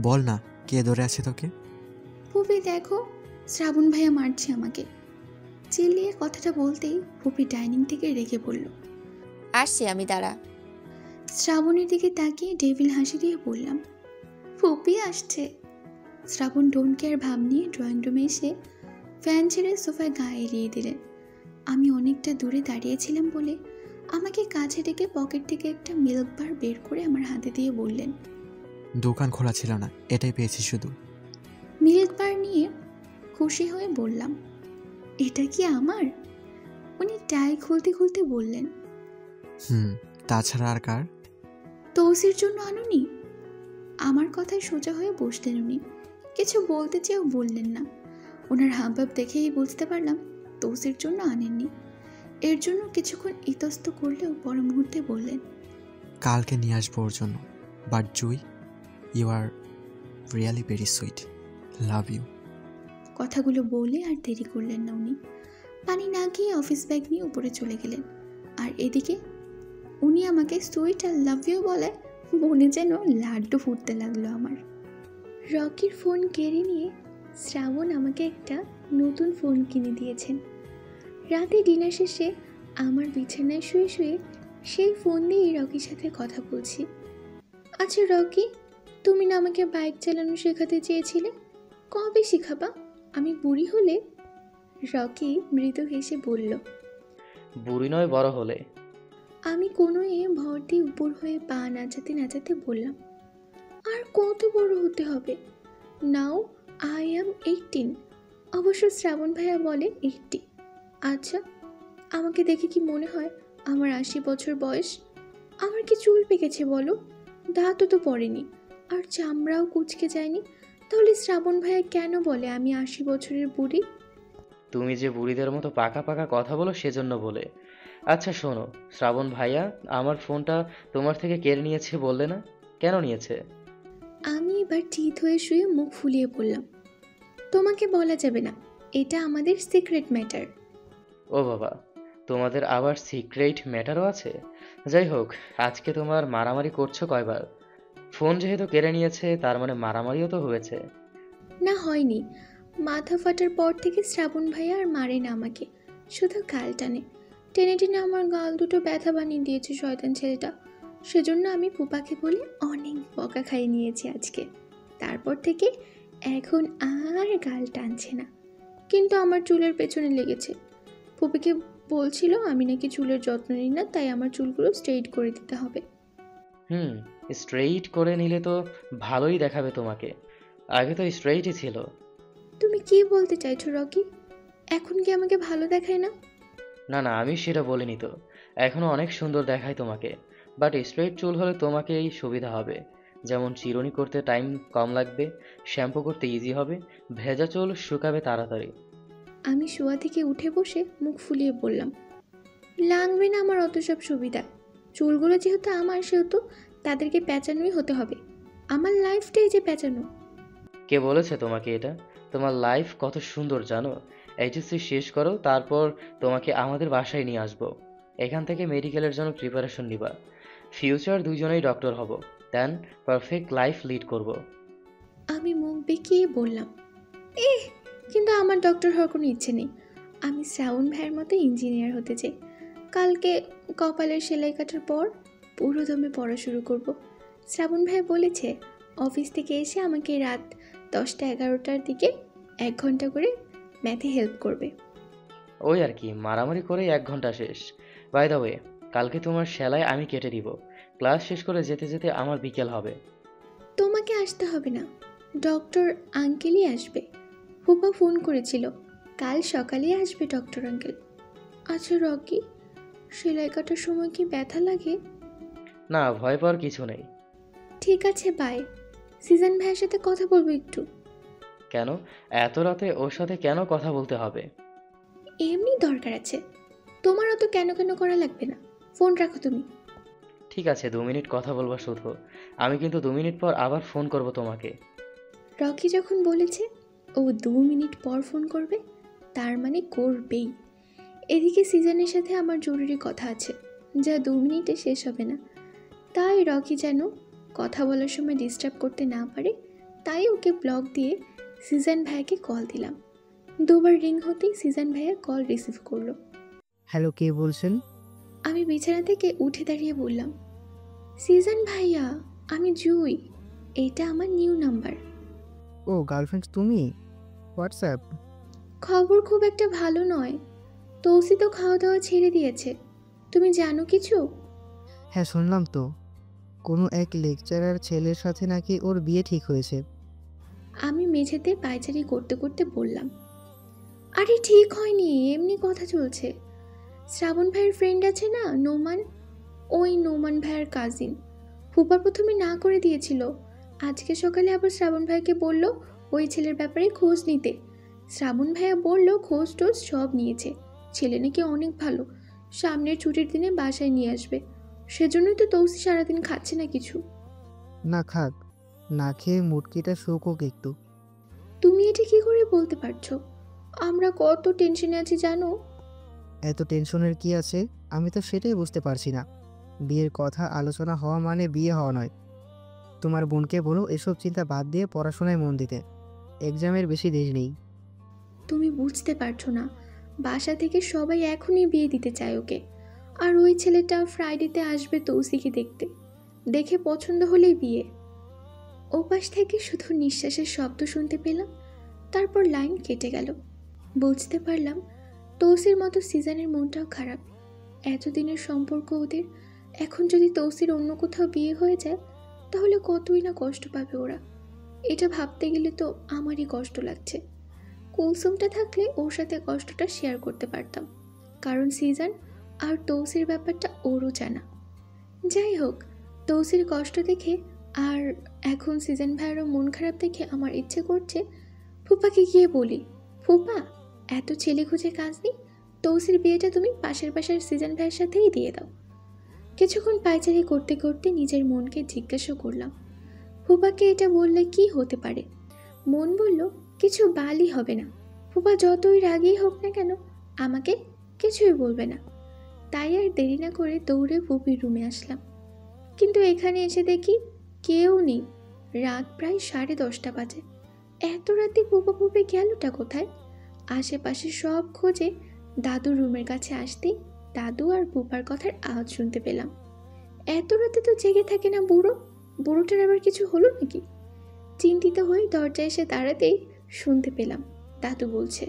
বল না, কে ধরে আছে তোকে? ফুপি দেখো, শ্রাবণ ভাইয়া মারছে আমাকে। চিল্লিয়ে কথাটা বলতেই ফুপি ডাইনিং থেকে রেগে পড়ল। আসছি আমি, দাঁড়া। শ্রাবণের দিকে তাকিয়ে ডেভিল হাসি দিয়ে বললাম, ফুপি আসছে। শ্রাবণ ডোন্ট কেয়ার ভাব নিয়ে ড্রয়িং রুমে এসে ফ্যান ছেড়ে সোফায় গা এড়িয়ে দিলেন। আমি অনেকটা দূরে দাঁড়িয়েছিলাম বলে আমাকে কাছে ডেকে পকেট থেকে একটা মিল্ক বার বের করে আমার হাতে দিয়ে বললেন, দোকান খোলা ছিল না, এটাই পেয়েছি শুধু। মিল্ক বার নিয়ে খুশি হয়ে বললাম, এটা কি আমার? উনি টাই খুলতে খুলতে বললেন, তাছাড়া আর কার? তৌসির জন্য আনুনি? আমার কথায় সোজা হয়ে বসলেন উনি। কিছু বলতে চেয়েও বললেন না। ওনার হাবভাব দেখেই বুঝতে পারলাম তৌসির জন্য আনেননি। এর জন্য কিছুক্ষণ ইতস্ত করলেও পর মুহূর্তে বললেন, কালকে নিয়ে আসবো ওর জন্য। But Jui, you are really very sweet, love you. কথাগুলো বলে আর দেরি করলেন না উনি। পানি না খেয়ে অফিস ব্যাগ নিয়ে উপরে চলে গেলেন। আর এদিকে উনি আমাকে সুইট আর লাভ ইউ বলে মনে যেন লাড্ডু ফুটতে লাগলো আমার। রকির ফোন কেড়ে নিয়ে শ্রাবণ আমাকে একটা নতুন ফোন কিনে দিয়েছেন। রাতে ডিনার শেষে আমার বিছানায় শুয়ে শুয়ে সেই ফোন দিয়েই রকির সাথে কথা বলছি। আচ্ছা রকি, তুমি না আমাকে বাইক চালানো শেখাতে চেয়েছিলে, কবে শেখাবা? আমি বুড়ি হলে? রকি মৃদু হেসে বলল, বুড়ি নয়, বড় হলে। আমি কোনোয়ে ভর দিয়ে উপর হয়ে পা নাচাতে নাচাতে বললাম, আর কত বড় হতে হবে? Now I am 18। অবশ্য শ্রাবণ ভাইয়া বলে 80। আচ্ছা, আমাকে দেখে কি মনে হয় আমার 80 বছর বয়স? আমার কি চুল পেকেছে বলো? দাঁতও তো পড়েনি, আর চামড়াও কুচকে যায়নি। তাহলে শ্রাবণ ভাইয়া কেন বলে আমি 80 বছরের বুড়ি? তুমি যে বুড়িদের মতো পাকা পাকা কথা বলো সেজন্য বলে। আচ্ছা শোনো, শ্রাবণ ভাইয়া আমার ফোনটা তোমার থেকে কেড়ে নিয়েছে বললে না, কেন নিয়েছে? আমি এবার চিত হয়ে শুয়ে মুখ ফুলিয়ে বললাম, তোমাকে বলা যাবে না, এটা আমাদের সিক্রেট ম্যাটার। ও বাবা, তোমাদের আবার সিক্রেট ম্যাটারও আছে? যাই হোক, আজকে তোমার মারামারি করছো কয়বার? ফোন যেহেতু কেড়ে নিয়েছে তার মানে মারামারিও তো হয়েছে। না হয়নি, মাথা ফাটার পর থেকে শ্রাবণ ভাইয়া আর মারে না আমাকে, শুধু গাল টানে। টেনে টেনে আমার গাল দুটো ব্যথা বানিয়ে দিয়েছে শয়তান ছেলেটা। সেজন্য আমি ফুপাকে বলে অনেক বকা খাইয়ে নিয়েছি আজকে। তারপর থেকে এখন আর গাল টানছে না, কিন্তু আমার চুলের পেছনে লেগেছে। ফুপিকে বলছিল আমি নাকি চুলের যত্ন নিই না, তাই আমার চুলগুলো স্ট্রেইট করে দিতে হবে। স্ট্রেইট করে নিলে তো ভালোই দেখাবে তোমাকে, আগে তো স্ট্রেইটই ছিল। তুমি কি বলতে চাইছো রকি? এখন কি আমাকে ভালো দেখায় না? না না, আমি সেটা বলিনি তো, এখনো অনেক সুন্দর দেখায় তোমাকে। বাট স্ট্রেইট চুল হলে তোমাকেই সুবিধা হবে, যেমন চিরুনি করতে টাইম কম লাগবে, শ্যাম্পু করতে ইজি হবে, ভেজা চুল শুকাবে তাড়াতাড়ি। আমি শোয়া থেকে উঠে বসে মুখ ফুলিয়ে বললাম, লাগবে না আমার অত সব সুবিধা। চুলগুলো যেহেতু আমার, সেহেতু তাদেরকে পেঁচানোই হতে হবে। আমার লাইফটাই যে পেঁচানো। কে বলেছে তোমাকে এটা? তোমার লাইফ কত সুন্দর জানো? এইচএসসি শেষ করো, তারপর তোমাকে আমাদের বাসায় নিয়ে আসবো। এখান থেকে মেডিকেলের জন্য প্রিপারেশন নিবা। ফিউচার দুজনেই ডক্টর হব। দেন পারফেক্ট লাইফ লিড করব। আমি মুখ বেঁকিয়ে বললাম, কিন্তু আমার ডক্টর হওয়ার কোনো ইচ্ছে নেই। আমি শ্রাবণ ভাইয়ের মতো ইঞ্জিনিয়ার হতে চাই। কালকে কপালের সেলাই কাটার পর পুরো দমে পড়া শুরু করব। শ্রাবণ ভাই বলেছে অফিস থেকে এসে আমাকে রাত 10টা-11টার দিকে 1 ঘন্টা করে ম্যাথে হেল্প করবে। ওই আর কি, মারামারি করেই 1 ঘন্টা শেষ। বাই দ্য ওয়ে, কালকে তোমার সেলাই আমি কেটে দিব। ক্লাস শেষ করে যেতে যেতে আমার বিকেল হবে। তোমাকে আসতে হবে না, ডক্টর আঙ্কেলই আসবে। ফুপা ফোন করেছিল, কাল সকালেই আসবে ডক্টর আঙ্কেল। আচ্ছা রকি, সেলাই কাটার সময় কি ব্যথা লাগে? না, ভয় পাওয়ার কিছু নেই। ঠিক আছে, বাই। সিজন ভাইয়ের সাথে কথা বলবো একটু। কেন? এত রাতে ওর সাথে কেন কথা বলতে হবে? এমনি দরকার আছে। তোমার অত কেন কেন করা লাগবে না। ফোন রাখো তুমি। ঠিক আছে, 2 মিনিট কথা বলবো শুধু। আমি কিন্তু 2 মিনিট পর আবার ফোন করব তোমাকে। রকি যখন বলেছে ও 2 মিনিট পর ফোন করবে, তার মানে করবেই। এদিকে সিজনের সাথে আমার জরুরি কথা আছে, যা 2 মিনিটে শেষ হবে না। তাই রকি যেন কথা বলার সময় ডিস্টার্ব করতে না পারে, তাই ওকে ব্লক দিয়ে সিজন ভাইয়াকে কল দিলাম। 2বার রিং হতেই সিজন ভাইয়া কল রিসিভ করলো। হ্যালো, কে বলছেন? আমি বিছানা থেকে উঠে দাঁড়িয়ে বললাম, সিজন ভাইয়া, আমি জুই। এটা আমার নিউ নাম্বার। ও গার্লফ্রেন্ড তুমি? হোয়াটসঅ্যাপ? খবর খুব একটা ভালো নয়। তৌসি তো খাওয়া দাওয়া ছেড়ে দিয়েছে। তুমি জানো কিছু? হ্যাঁ শুনলাম তো, কোনো এক লেকচারার ছেলের সাথে নাকি ওর বিয়ে ঠিক হয়েছে। আমি মেঝেতে পায়চারি করতে করতে বললাম, আরে ঠিক হয়নি, এমনি কথা চলছে। শ্রাবণ ভাইয়ের ফ্রেন্ড আছে না, নোমান, ওই নোমান ভাইয়ের কাজিন। ফুপা প্রথমে না করে দিয়েছিল, আজকে সকালে আবার শ্রাবণ ভাইকে বলল ওই ছেলের ব্যাপারে খোঁজ নিতে। শ্রাবণ ভাইয়া বলল খোঁজ টোজ সব নিয়েছে, ছেলে নাকি অনেক ভালো, সামনের ছুটির দিনে বাসায় নিয়ে আসবে। সেজন্যই তো তৌসি সারাদিন খাচ্ছে না কিছু। না খাক, না খেয়ে মুটকিটা শুকোক একটু। তুমি এটা কি করে বলতে পারছো? আমরা কত টেনশনে আছি জানো? এত টেনশনের কি আছে? আমি তো সেটাই বুঝতে পারছি না। বিয়ের কথা আলোচনা হওয়া মানে বিয়ে হওয়া নয়। তোমার বোনকে বলো এসব চিন্তা বাদ দিয়ে পড়াশোনায় মন দিতে, এক্সামের বেশি দেরি নেই। তুমি বুঝতে পারছো না, বাসা থেকে সবাই এখনই বিয়ে দিতে চায় ওকে। আর ওই ছেলেটা ফ্রাইডেতে আসবে তৌসিকে দেখতে, দেখে পছন্দ হলেই বিয়ে। ওপাশ থেকে শুধু নিঃশ্বাসের শব্দ শুনতে পেলাম, তারপর লাইন কেটে গেল। বুঝতে পারলাম তৌসির মতো সিজনের মনটাও খারাপ। এতদিনের সম্পর্ক ওদের, এখন যদি তৌসির অন্য কোথাও বিয়ে হয়ে যায় তাহলে কতই না কষ্ট পাবে ওরা। এটা ভাবতে গেলে তো আমারই কষ্ট লাগছে। কুলসুমটা থাকলে ওর সাথে কষ্টটা শেয়ার করতে পারতাম, কারণ সিজন আর তৌসির ব্যাপারটা ওরও জানা। যাই হোক, তৌসির কষ্ট দেখে আর এখন সিজন ভাইয়েরও মন খারাপ দেখে আমার ইচ্ছে করছে ফুপাকে গিয়ে বলি, ফুপা, এত ছেলে খুঁজে কাজ নেই, তৌসির বিয়েটা তুমি পাশের বাসার সিজন ভাইয়ের সাথেই দিয়ে দাও। কিছুক্ষণ পায়চারি করতে করতে নিজের মনকে জিজ্ঞাসা করলাম, ফুপাকে এটা বললে কি হতে পারে? মন বলল কিছু বালই হবে না, ফুপা যতই রাগই হোক না কেন আমাকে কিছুই বলবে না। তাই আর দেরি না করে দৌড়ে ফুপির রুমে আসলাম। কিন্তু এখানে এসে দেখি কেউ নেই। রাত প্রায় 10:30 বাজে। এত রাতে ফুপা ফুপি গেলটা কোথায়? আশেপাশে সব খোঁজে দাদুর রুমের কাছে আসতেই দাদু আর ফুপার কথার আওয়াজ শুনতে পেলাম। এত রাতে তো জেগে থাকে না বুড়ো, বুড়োটার আবার কিছু হলো নাকি? চিন্তিত হয়ে দরজায় এসে দাঁড়াতেই শুনতে পেলাম দাদু বলছে,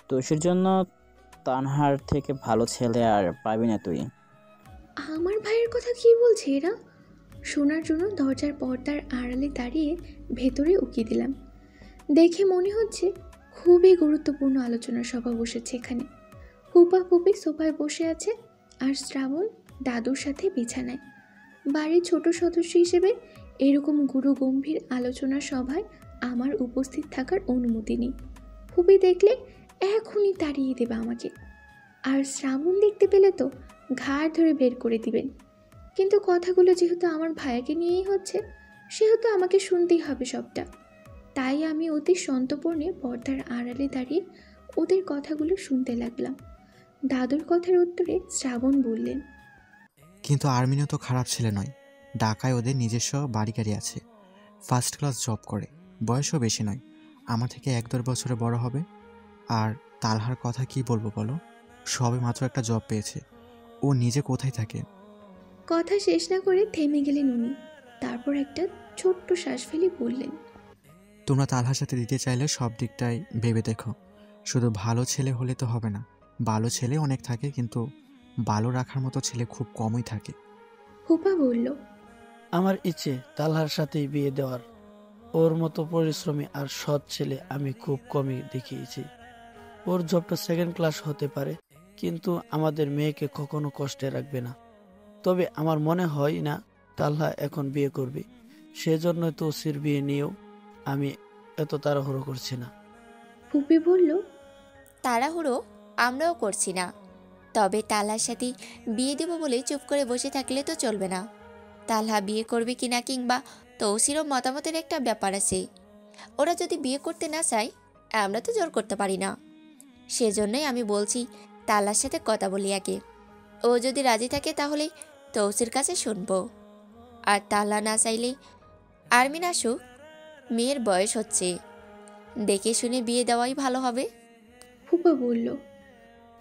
তোষের জন্য তানহার থেকে ভালো ছেলে আর পাবি না তুই। আমার ভাইয়ের কথা কি বলছে এরা? শোনার জন্য দরজার পর্দার আড়ালে দাঁড়িয়ে ভেতরে উকি দিলাম। দেখে মনে হচ্ছে খুবই গুরুত্বপূর্ণ আলোচনার সভা বসেছে এখানে। ফুপা ফুপি সোফায় বসে আছে আর শ্রাবণ দাদুর সাথে বিছানায়। বাড়ির ছোট সদস্য হিসেবে এরকম গুরু গম্ভীর আলোচনার সভায় আমার উপস্থিত থাকার অনুমতি নেই। ফুপি দেখলে এখনই তাড়িয়ে দেবে আমাকে, আর শ্রাবণ দেখতে পেলে তো ঘাড় ধরে বের করে দিবেন। কিন্তু কথাগুলো যেহেতু আমার ভাইয়াকে নিয়েই হচ্ছে, সেহেতু আমাকে শুনতেই হবে সবটা। তাই আমি অতি সন্তর্পণে পর্দার আড়ালে দাঁড়িয়ে ওদের কথাগুলো শুনতে লাগলাম। দাদুর কথার উত্তরে শ্রাবণ বললেন, কিন্তু আর্মিনও তো খারাপ ছেলে নয়, ঢাকায় ওদের নিজস্ব বাড়ি গাড়ি আছে, ফার্স্ট ক্লাস জব করে, বয়সও বেশি নয়, আমার থেকে 1-2 বছরে বড় হবে। আর তালহার কথা কি বলবো বলো, সবে মাত্র একটা জব পেয়েছে। ও নিজে কোথায় থাকে? কথা শেষ না করে থেমে গেলেন উনি। তারপর একটা ছোট্ট শ্বাস ফেলে বললেন, তোমরা তালহার সাথে দিতে চাইলে সব দিকটাই ভেবে দেখো। শুধু ভালো ছেলে হলে তো হবে না, ভালো ছেলে অনেক থাকে, কিন্তু ভালো রাখার মতো ছেলে খুব কমই থাকে। হুপা বলল, আমার ইচ্ছে তালহার সাথেই বিয়ে দেওয়ার। ওর মতো পরিশ্রমী আর সৎ ছেলে আমি খুব কমই দেখিয়েছি। ওর জবটা সেকেন্ড ক্লাস হতে পারে, কিন্তু আমাদের মেয়েকে কখনো কষ্টে রাখবে না। তবে আমার মনে হয় না তালহা এখন বিয়ে করবে, সেজন্যই তো ওসির বিয়ে নিয়েও আমি এত তাড়াহুড়ো করছি না। ফুপি বলল, তাড়াহুড়ো আমরাও করছি না, তবে তালহার সাথে বিয়ে দেব বলে চুপ করে বসে থাকলে তো চলবে না। তালহা বিয়ে করবে কিনা কিংবা তৌসিরও মতামতের একটা ব্যাপার আছে। ওরা যদি বিয়ে করতে না চায়, আমরা তো জোর করতে পারি না। সেজন্যই আমি বলছি তালহার সাথে কথা বলি আগে। ও যদি রাজি থাকে তাহলে তৌসির কাছে শুনবো। আর তালহা না চাইলে আরমিন আসুক, মেয়ের বয়স হচ্ছে, দেখে শুনে বিয়ে দেওয়াই ভালো হবে। ফুপা বলল,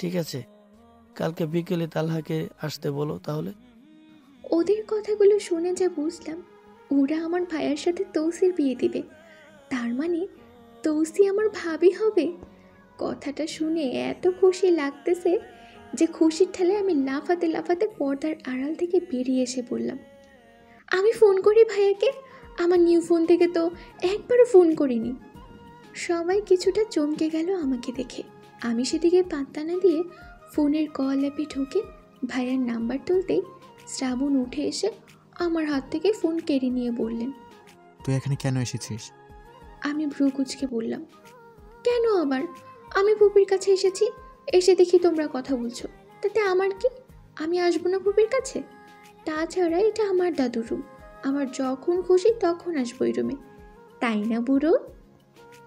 ঠিক আছে, কালকে বিকেলে তালহাকে আসতে বলো তাহলে। ওদের কথাগুলো শুনে যা বুঝলাম, ওরা আমার ভাইয়ের সাথে তৌসির বিয়ে দিবে। তার মানে তৌসি আমার ভাবি হবে। কথাটা শুনে এত খুশি লাগতেছে যে খুশির ঠেলায় আমি লাফাতে লাফাতে পর্দার আড়াল থেকে বেরিয়ে এসে বললাম, আমি ফোন করি ভাইয়াকে, আমার নিউ ফোন থেকে তো একবারও ফোন করিনি। সবাই কিছুটা চমকে গেল আমাকে দেখে। আমি সেদিকে পাত্তা না দিয়ে ফোনের কল অ্যাপে ঢুকে ভাইয়ার নাম্বার তুলতেই শ্রাবণ উঠে এসে আমার হাত থেকে ফোন কেড়ে নিয়ে বললেন, তুই এখানে কেন এসেছিস? আমি ভ্রু কুঁচকে বললাম, কেন আবার? আমি পুপির কাছে এসেছি, এসে দেখি তোমরা কথা বলছো, তাতে আমার কি? আমি আসবো না পুপির কাছে? তাছাড়া এটা আমার দাদুর রুম, আমার যখন খুশি তখন আসবো এই রুমে, তাই না বুড়ো?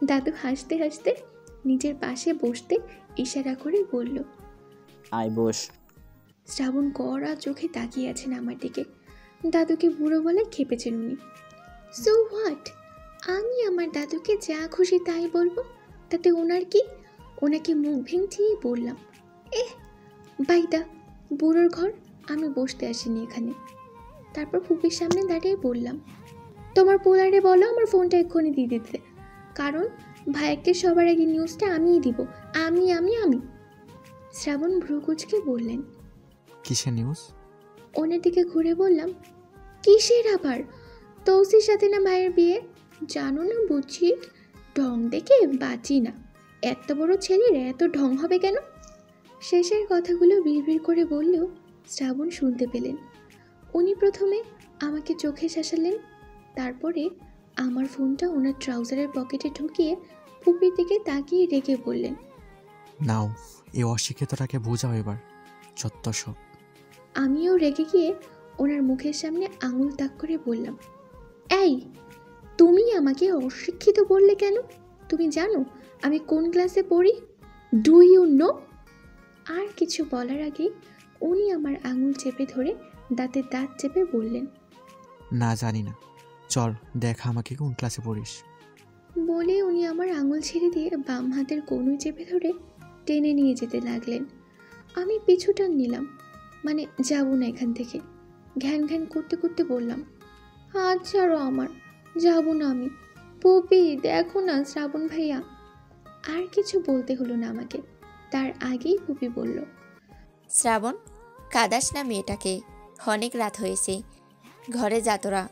দাদু হাসতে হাসতে নিজের পাশে বসতে ইশারা করে বলল। আয় বস। শ্রাবণ কড়া চোখে তাকিয়ে আছেন আমার দিকে। দাদুকে বুড়ো বলে খেপেছেন উনি। So what? আমি আমার দাদুকে যা খুশি তাই বলবো, তাতে ওনার কি? ওনাকে মুখ ভেঙচিয়ে বললাম, বাইদা, বুড়োর ঘর, আমি বসতে আসিনি এখানে। তারপর ফুপির সামনে দাঁড়িয়ে বললাম, তোমার পোলারে বলো আমার ফোনটা এক্ষুনি দিয়ে দিতে, কারণ ভাইকে সবার আগে নিউজটা আমিই দিব। আমি আমি আমি শ্রাবণ ভ্রুকুচকে বললেন, কিসের নিউজ? ওনার দিকে ঘুরে বললাম, কিসের আবার? তৌসির সাথে না ভাইয়ের বিয়ে, জানো না বুঝি? ঢং দেখে বাঁচি না, এত বড় ছেলের এত ঢং হবে কেন? শেষের কথাগুলো বিড়বিড় করে বললেও শ্রাবণ শুনতে পেলেন। উনি প্রথমে আমাকে চোখে শাসালেন, তারপরে আমার ফোনটা ওনার ট্রাউজারের পকেটে ঢুকিয়ে পুপির দিকে তাকিয়ে রেগে বললেন, নাও, এই অশিক্ষিতটাকে বোঝাও এবার, যত সব। আমিও রেগে গিয়ে ওনার মুখের সামনে আঙুল তাক করে বললাম, এই তুমি আমাকে অশিক্ষিত বললে কেন? তুমি জানো আমি কোন ক্লাসে পড়ি? Do you know? আর কিছু বলার আগে উনি আমার আঙুল চেপে ধরে দাঁতে দাঁত চেপে বললেন, না জানি না, চল দেখা আমাকে কোন ক্লাসে পড়িস। বলে উনি আমার আঙুল ছেড়ে দিয়ে বাম হাতের কনুই চেপে ধরে টেনে নিয়ে যেতে লাগলেন। আমি পিছু টান নিলাম, মানে যাবো না এখান থেকে। ঘ্যান ঘ্যান করতে করতে বললাম, হাত ছাড়ো আমার, যাবো না আমি। পপি দেখো না শ্রাবণ ভাইয়া। আর কিছু বলতে হলো না আমাকে, তার আগেই পপি বলল, শ্রাবণ, কাদাস না মেয়েটাকে, অনেক রাত হয়েছে, ঘরে যা তোরা।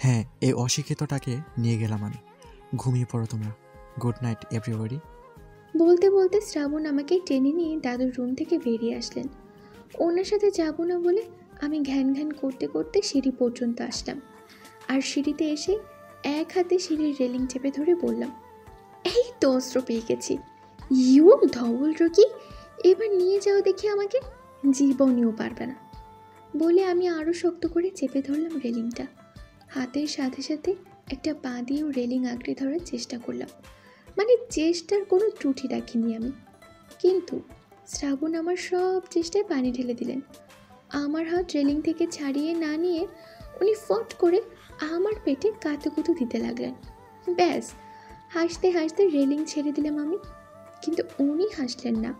হ্যাঁ, এই অশিক্ষিতটাকে নিয়ে গেলাম আমি, ঘুমিয়ে পড়ো তোমরা। Good night everybody. বলতে বলতে শ্রাবণ আমাকে টেনে নিয়ে দাদুর রুম থেকে বেরিয়ে আসলেন। ওনার সাথে যাবো না বলে আমি ঘ্যান ঘ্যান করতে করতে সিঁড়ি পর্যন্ত আসলাম। আর সিঁড়িতে এসে এক হাতে সিঁড়ির রেলিং চেপে ধরে বললাম, এই তো অস্ত্র পেয়ে গেছি। ইউ ধবল রোগী, এবার নিয়ে যাও দেখি আমাকে, জীবনেও পারবে না। বলে আমি আরও শক্ত করে চেপে ধরলাম রেলিংটা। হাতের সাথে সাথে একটা পা দিয়েও রেলিং আঁকড়ে ধরার চেষ্টা করলাম, মানে চেষ্টার কোনো ত্রুটি রাখিনি আমি। কিন্তু শ্রাবণ আমার সব চেষ্টায় পানি ঢেলে দিলেন। আমার হাত রেলিং থেকে ছাড়িয়ে না নিয়ে উনি ফট করে আমার পেটে কাতুকুতু দিতে লাগলেন। ব্যাস, হাসতে হাসতে রেলিং ছেড়ে দিলাম আমি। কিন্তু উনি হাসলেন না,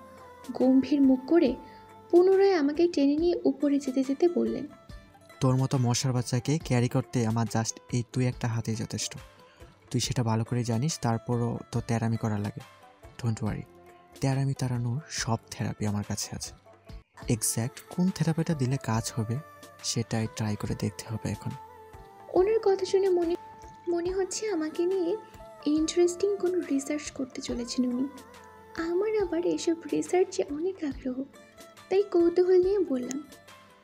গম্ভীর মুখ করে পুনরায় আমাকে টেনে নিয়ে উপরে যেতে যেতে বললেন, তোর মতো মশার বাচ্চাকে ক্যারি করতে আমার জাস্ট এই তুই একটা হাতেই যথেষ্ট। তুই সেটা ভালো করে জানিস, তারপরও তো তেরামি করা লাগে। ডোন্ট ওয়ারি, তেরামি তাড়ানোর সব থেরাপি আমার কাছে আছে। এক্স্যাক্ট কোন থেরাপিটা দিলে কাজ হবে সেটাই ট্রাই করে দেখতে হবে এখন। ওনার কথা শুনে মনে হচ্ছে আমাকে নিয়ে ইন্টারেস্টিং কোনো রিসার্চ করতে চলেছেন উনি। আমার আবার এসব রিসার্চে অনেক আগ্রহ, তাই কৌতূহল নিয়ে বললাম,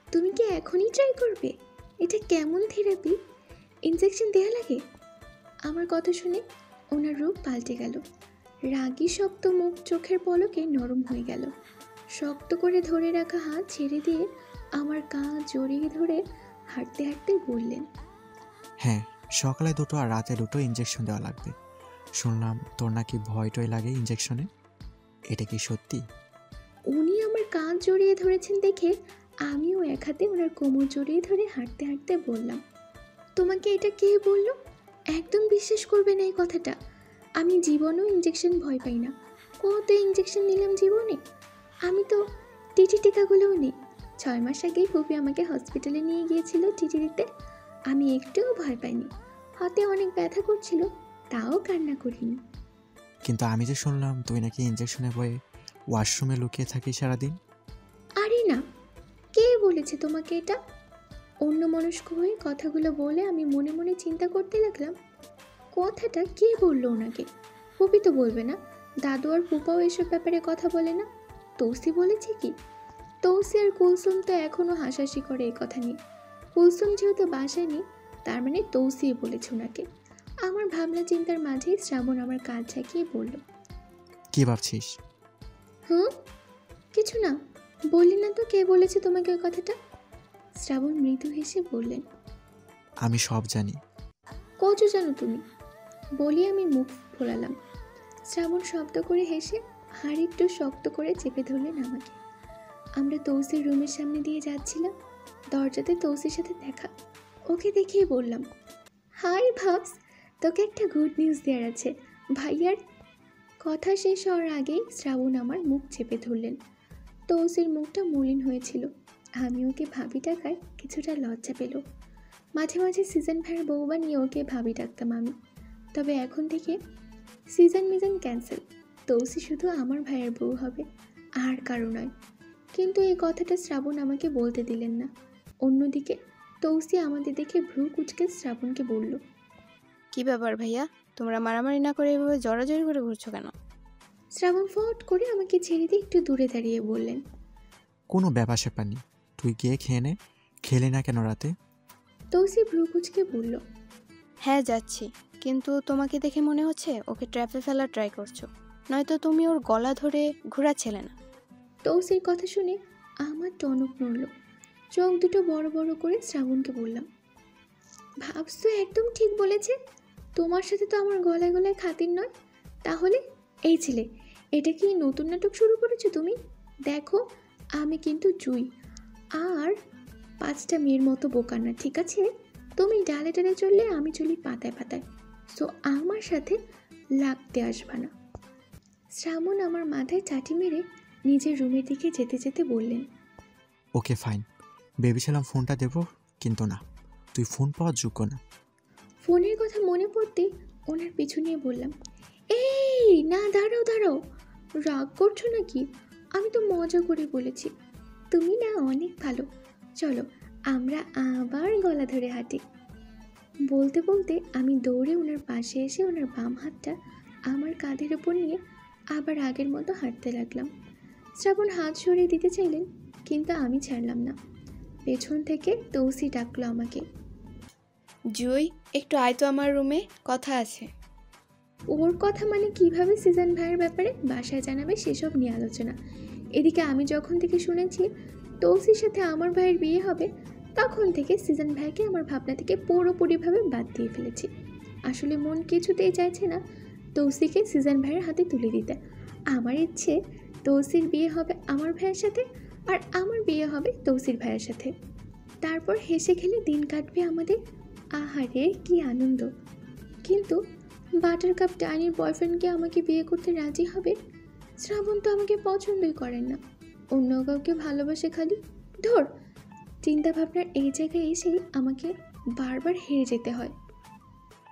তুমি কি এখনই ট্রাই করবে? এটা কেমন থেরাপি? ইনজেকশন দেয়া লাগে? আমার কথা শুনে ওনার রূপ পাল্টে গেল। রাগী শক্ত মুখ চোখের পলকে নরম হয়ে গেল। শক্ত করে ধরে রাখা হাত ছেড়ে দিয়ে আমার কাঁধ জড়িয়ে ধরে হাঁটতে হাঁটতে বললেন, হ্যাঁ, সকালে 2 আর রাতে 2 ইঞ্জেকশন দেওয়া লাগবে। শুনলাম তোর নাকি ভয় টয় লাগে ইঞ্জেকশনে, এটা কি সত্যি? উনি আমার কাঁধ জড়িয়ে ধরেছেন দেখে আমিও এক হাতে ওনার কোমর জড়িয়ে ধরে হাঁটতে হাঁটতে বললাম, তোমাকে এটা কে বলল? একদম বিশ্বাস করবে না এই কথাটা। আমি জীবনেও ইঞ্জেকশন ভয় পাই না। কত ইঞ্জেকশন নিলাম জীবনে। আমি তো টিটি টিকাগুলোও নিই। 6 মাস আগেই ফুপি আমাকে হসপিটালে নিয়ে গিয়েছিল টিটি দিতে। আমি একটুও ভয় পাইনি। হাতে অনেক ব্যথা করছিল, তাও কান্না করিনি। কিন্তু আমি যে শুনলাম তুই নাকি ইঞ্জেকশনে ভয়ে ওয়াশরুমে লুকিয়ে থাকিস সারাদিন। আরে না, কে বলেছে তোমাকে এটা? অন্যমনস্ক হয়ে কথাগুলো বলে আমি মনে মনে চিন্তা করতে লাগলাম, কথাটা কে বললো ওনাকে? ফুপি তো বলবে না, দাদু আর ফুপাও এসব ব্যাপারে কথা বলে না। তৌসি বলেছে কি? তৌসি আর কুলসুম তো এখনও হাসাহাসি করে এই কথা নিয়ে। কুলসুম যেহেতু বাসায় নেই, তার মানে তৌসি বলেছে ওনাকে। আমার ভাবনা চিন্তার মাঝেই শ্রাবণ আমার কাজ ঝাঁকিয়ে বলল, কি ভাবছিস? কিছু না, বললি না তো কে বলেছে তোমাকে ওই কথাটা? শ্রাবণ মৃদু হেসে বললেন, আমি সব জানি। কত জানো তুমি? বলি আমি মুখ ফোলালাম। শ্রাবণ শব্দ করে হেসে আর একটু শক্ত করে চেপে ধরলেন আমাকে। আমরা তৌসির রুমের সামনে দিয়ে যাচ্ছিলাম। দরজাতে তৌসির সাথে দেখা। ওকে দেখেই বললাম, হাই ভাবস, তোকে একটা গুড নিউজ দেওয়ার আছে। ভাইয়ার কথা শেষ হওয়ার আগেই শ্রাবণ আমার মুখ চেপে ধরলেন। তৌসির মুখটা মলিন হয়েছিল। আমি ওকে ভাবি ডাকায় কিছুটা লজ্জা পেল। মাঝে মাঝে সিজন ভাইয়ের বউ বানিয়ে ওকে ভাবি ডাকতাম আমি। তবে এখন থেকে সিজন মিজন ক্যান্সেল। তৌসি শুধু আমার ভাইয়ের বউ হবে, আর কারো নয়। কিন্তু এই কথাটা শ্রাবণ আমাকে বলতে দিলেন না। অন্যদিকে তৌসি আমাদের দেখে ভ্রু কুচকে শ্রাবণকে বলল, কি ব্যাপার ভাইয়া, তোমরা মারামারি না করে এভাবে জড়াজড়ি করে ঘুরছো কেন? শ্রাবণ ফট করে আমাকে ছেড়ে দিয়ে একটু দূরে দাঁড়িয়ে বললেন, কোনো ব্যাপার স্যাপার নেই, তুই গিয়ে খেয়ে নে। খেলে না কেন রাতে? তৌসি ভ্রু কুচকে বলল, হ্যাঁ যাচ্ছি, কিন্তু তোমাকে দেখে মনে হচ্ছে ওকে ট্র্যাপে ফেলার ট্রাই করছো, নয়তো তুমি ওর গলা ধরে ঘোরাচ্ছিলে না। তৌসির কথা শুনে আমার টনক নড়ল। চোখ দুটো বড় বড় করে শ্রাবণকে বললাম, ভাবছো একদম ঠিক বলেছে। তোমার সাথে তো আমার গলায় গলায় খাতির নয়। তাহলে এই ছেলে, এটা কি নতুন নাটক শুরু করেছো তুমি? দেখো, আমি কিন্তু জুই, আর 5টা মেয়ের মতো বোকা না, ঠিক আছে? তুমি ডালে ডালে চললে আমি চলি পাতায় পাতায়। সো আমার সাথে লাগতে আসবা না। শ্রাবণ আমার মাথায় চাটি মেরে নিজের রুমের দিকে যেতে যেতে বললেন, ওকে ফাইন, ভেবেছিলাম ফোনটা দেবো, কিন্তু না, তুই ফোন পাওয়ার যোগ্য না। ফোনের কথা মনে পড়তে ওনার পিছু নিয়ে বললাম, এই না, দাঁড়াও দাঁড়াও, রাগ করছো নাকি? আমি তো মজা করে বলেছি। তুমি না অনেক ভালো, চলো আমরা আবার গলা ধরে হাঁটি। বলতে বলতে আমি দৌড়ে ওনার পাশে এসে ওনার বাম হাতটা আমার কাঁধের ওপর নিয়ে আবার আগের মতো হাঁটতে লাগলাম। শ্রাবণ হাত সরিয়ে দিতে চাইলেন, কিন্তু আমি ছাড়লাম না। পেছন থেকে তৌসি ডাকলো আমাকে, জুই, একটু আয় তো আমার রুমে, কথা আছে। ওর কথা মানে কিভাবে সিজন ভাইয়ের ব্যাপারে বাসায় জানাবে সেসব নিয়ে আলোচনা। এদিকে আমি যখন থেকে শুনেছি তৌসির সাথে আমার ভাইয়ের বিয়ে হবে, তখন থেকে সিজন ভাইকে আমার ভাবনা থেকে পুরোপুরিভাবে বাদ দিয়ে ফেলেছি। আসলে মন কিছুতেই চাইছে না তৌসিকে সিজন ভাইয়ের হাতে তুলে দিতে। আমার ইচ্ছে তৌসির বিয়ে হবে আমার ভাইয়ের সাথে, আর আমার বিয়ে হবে তৌসির ভাইয়ের সাথে। তারপর হেসে খেলে দিন কাটবে আমাদের। আহারে কি আনন্দ। কিন্তু বাটারকাপ ডাইনির বয়ফ্রেন্ডকে আমাকে বিয়ে করতে রাজি হবে? শ্রাবণ তো আমাকে পছন্দই করেন না, অন্য কাউকে ভালোবাসে খালি। ধর, চিন্তা ভাবনার এই জায়গায় এসে আমাকে বারবার হেরে যেতে হয়।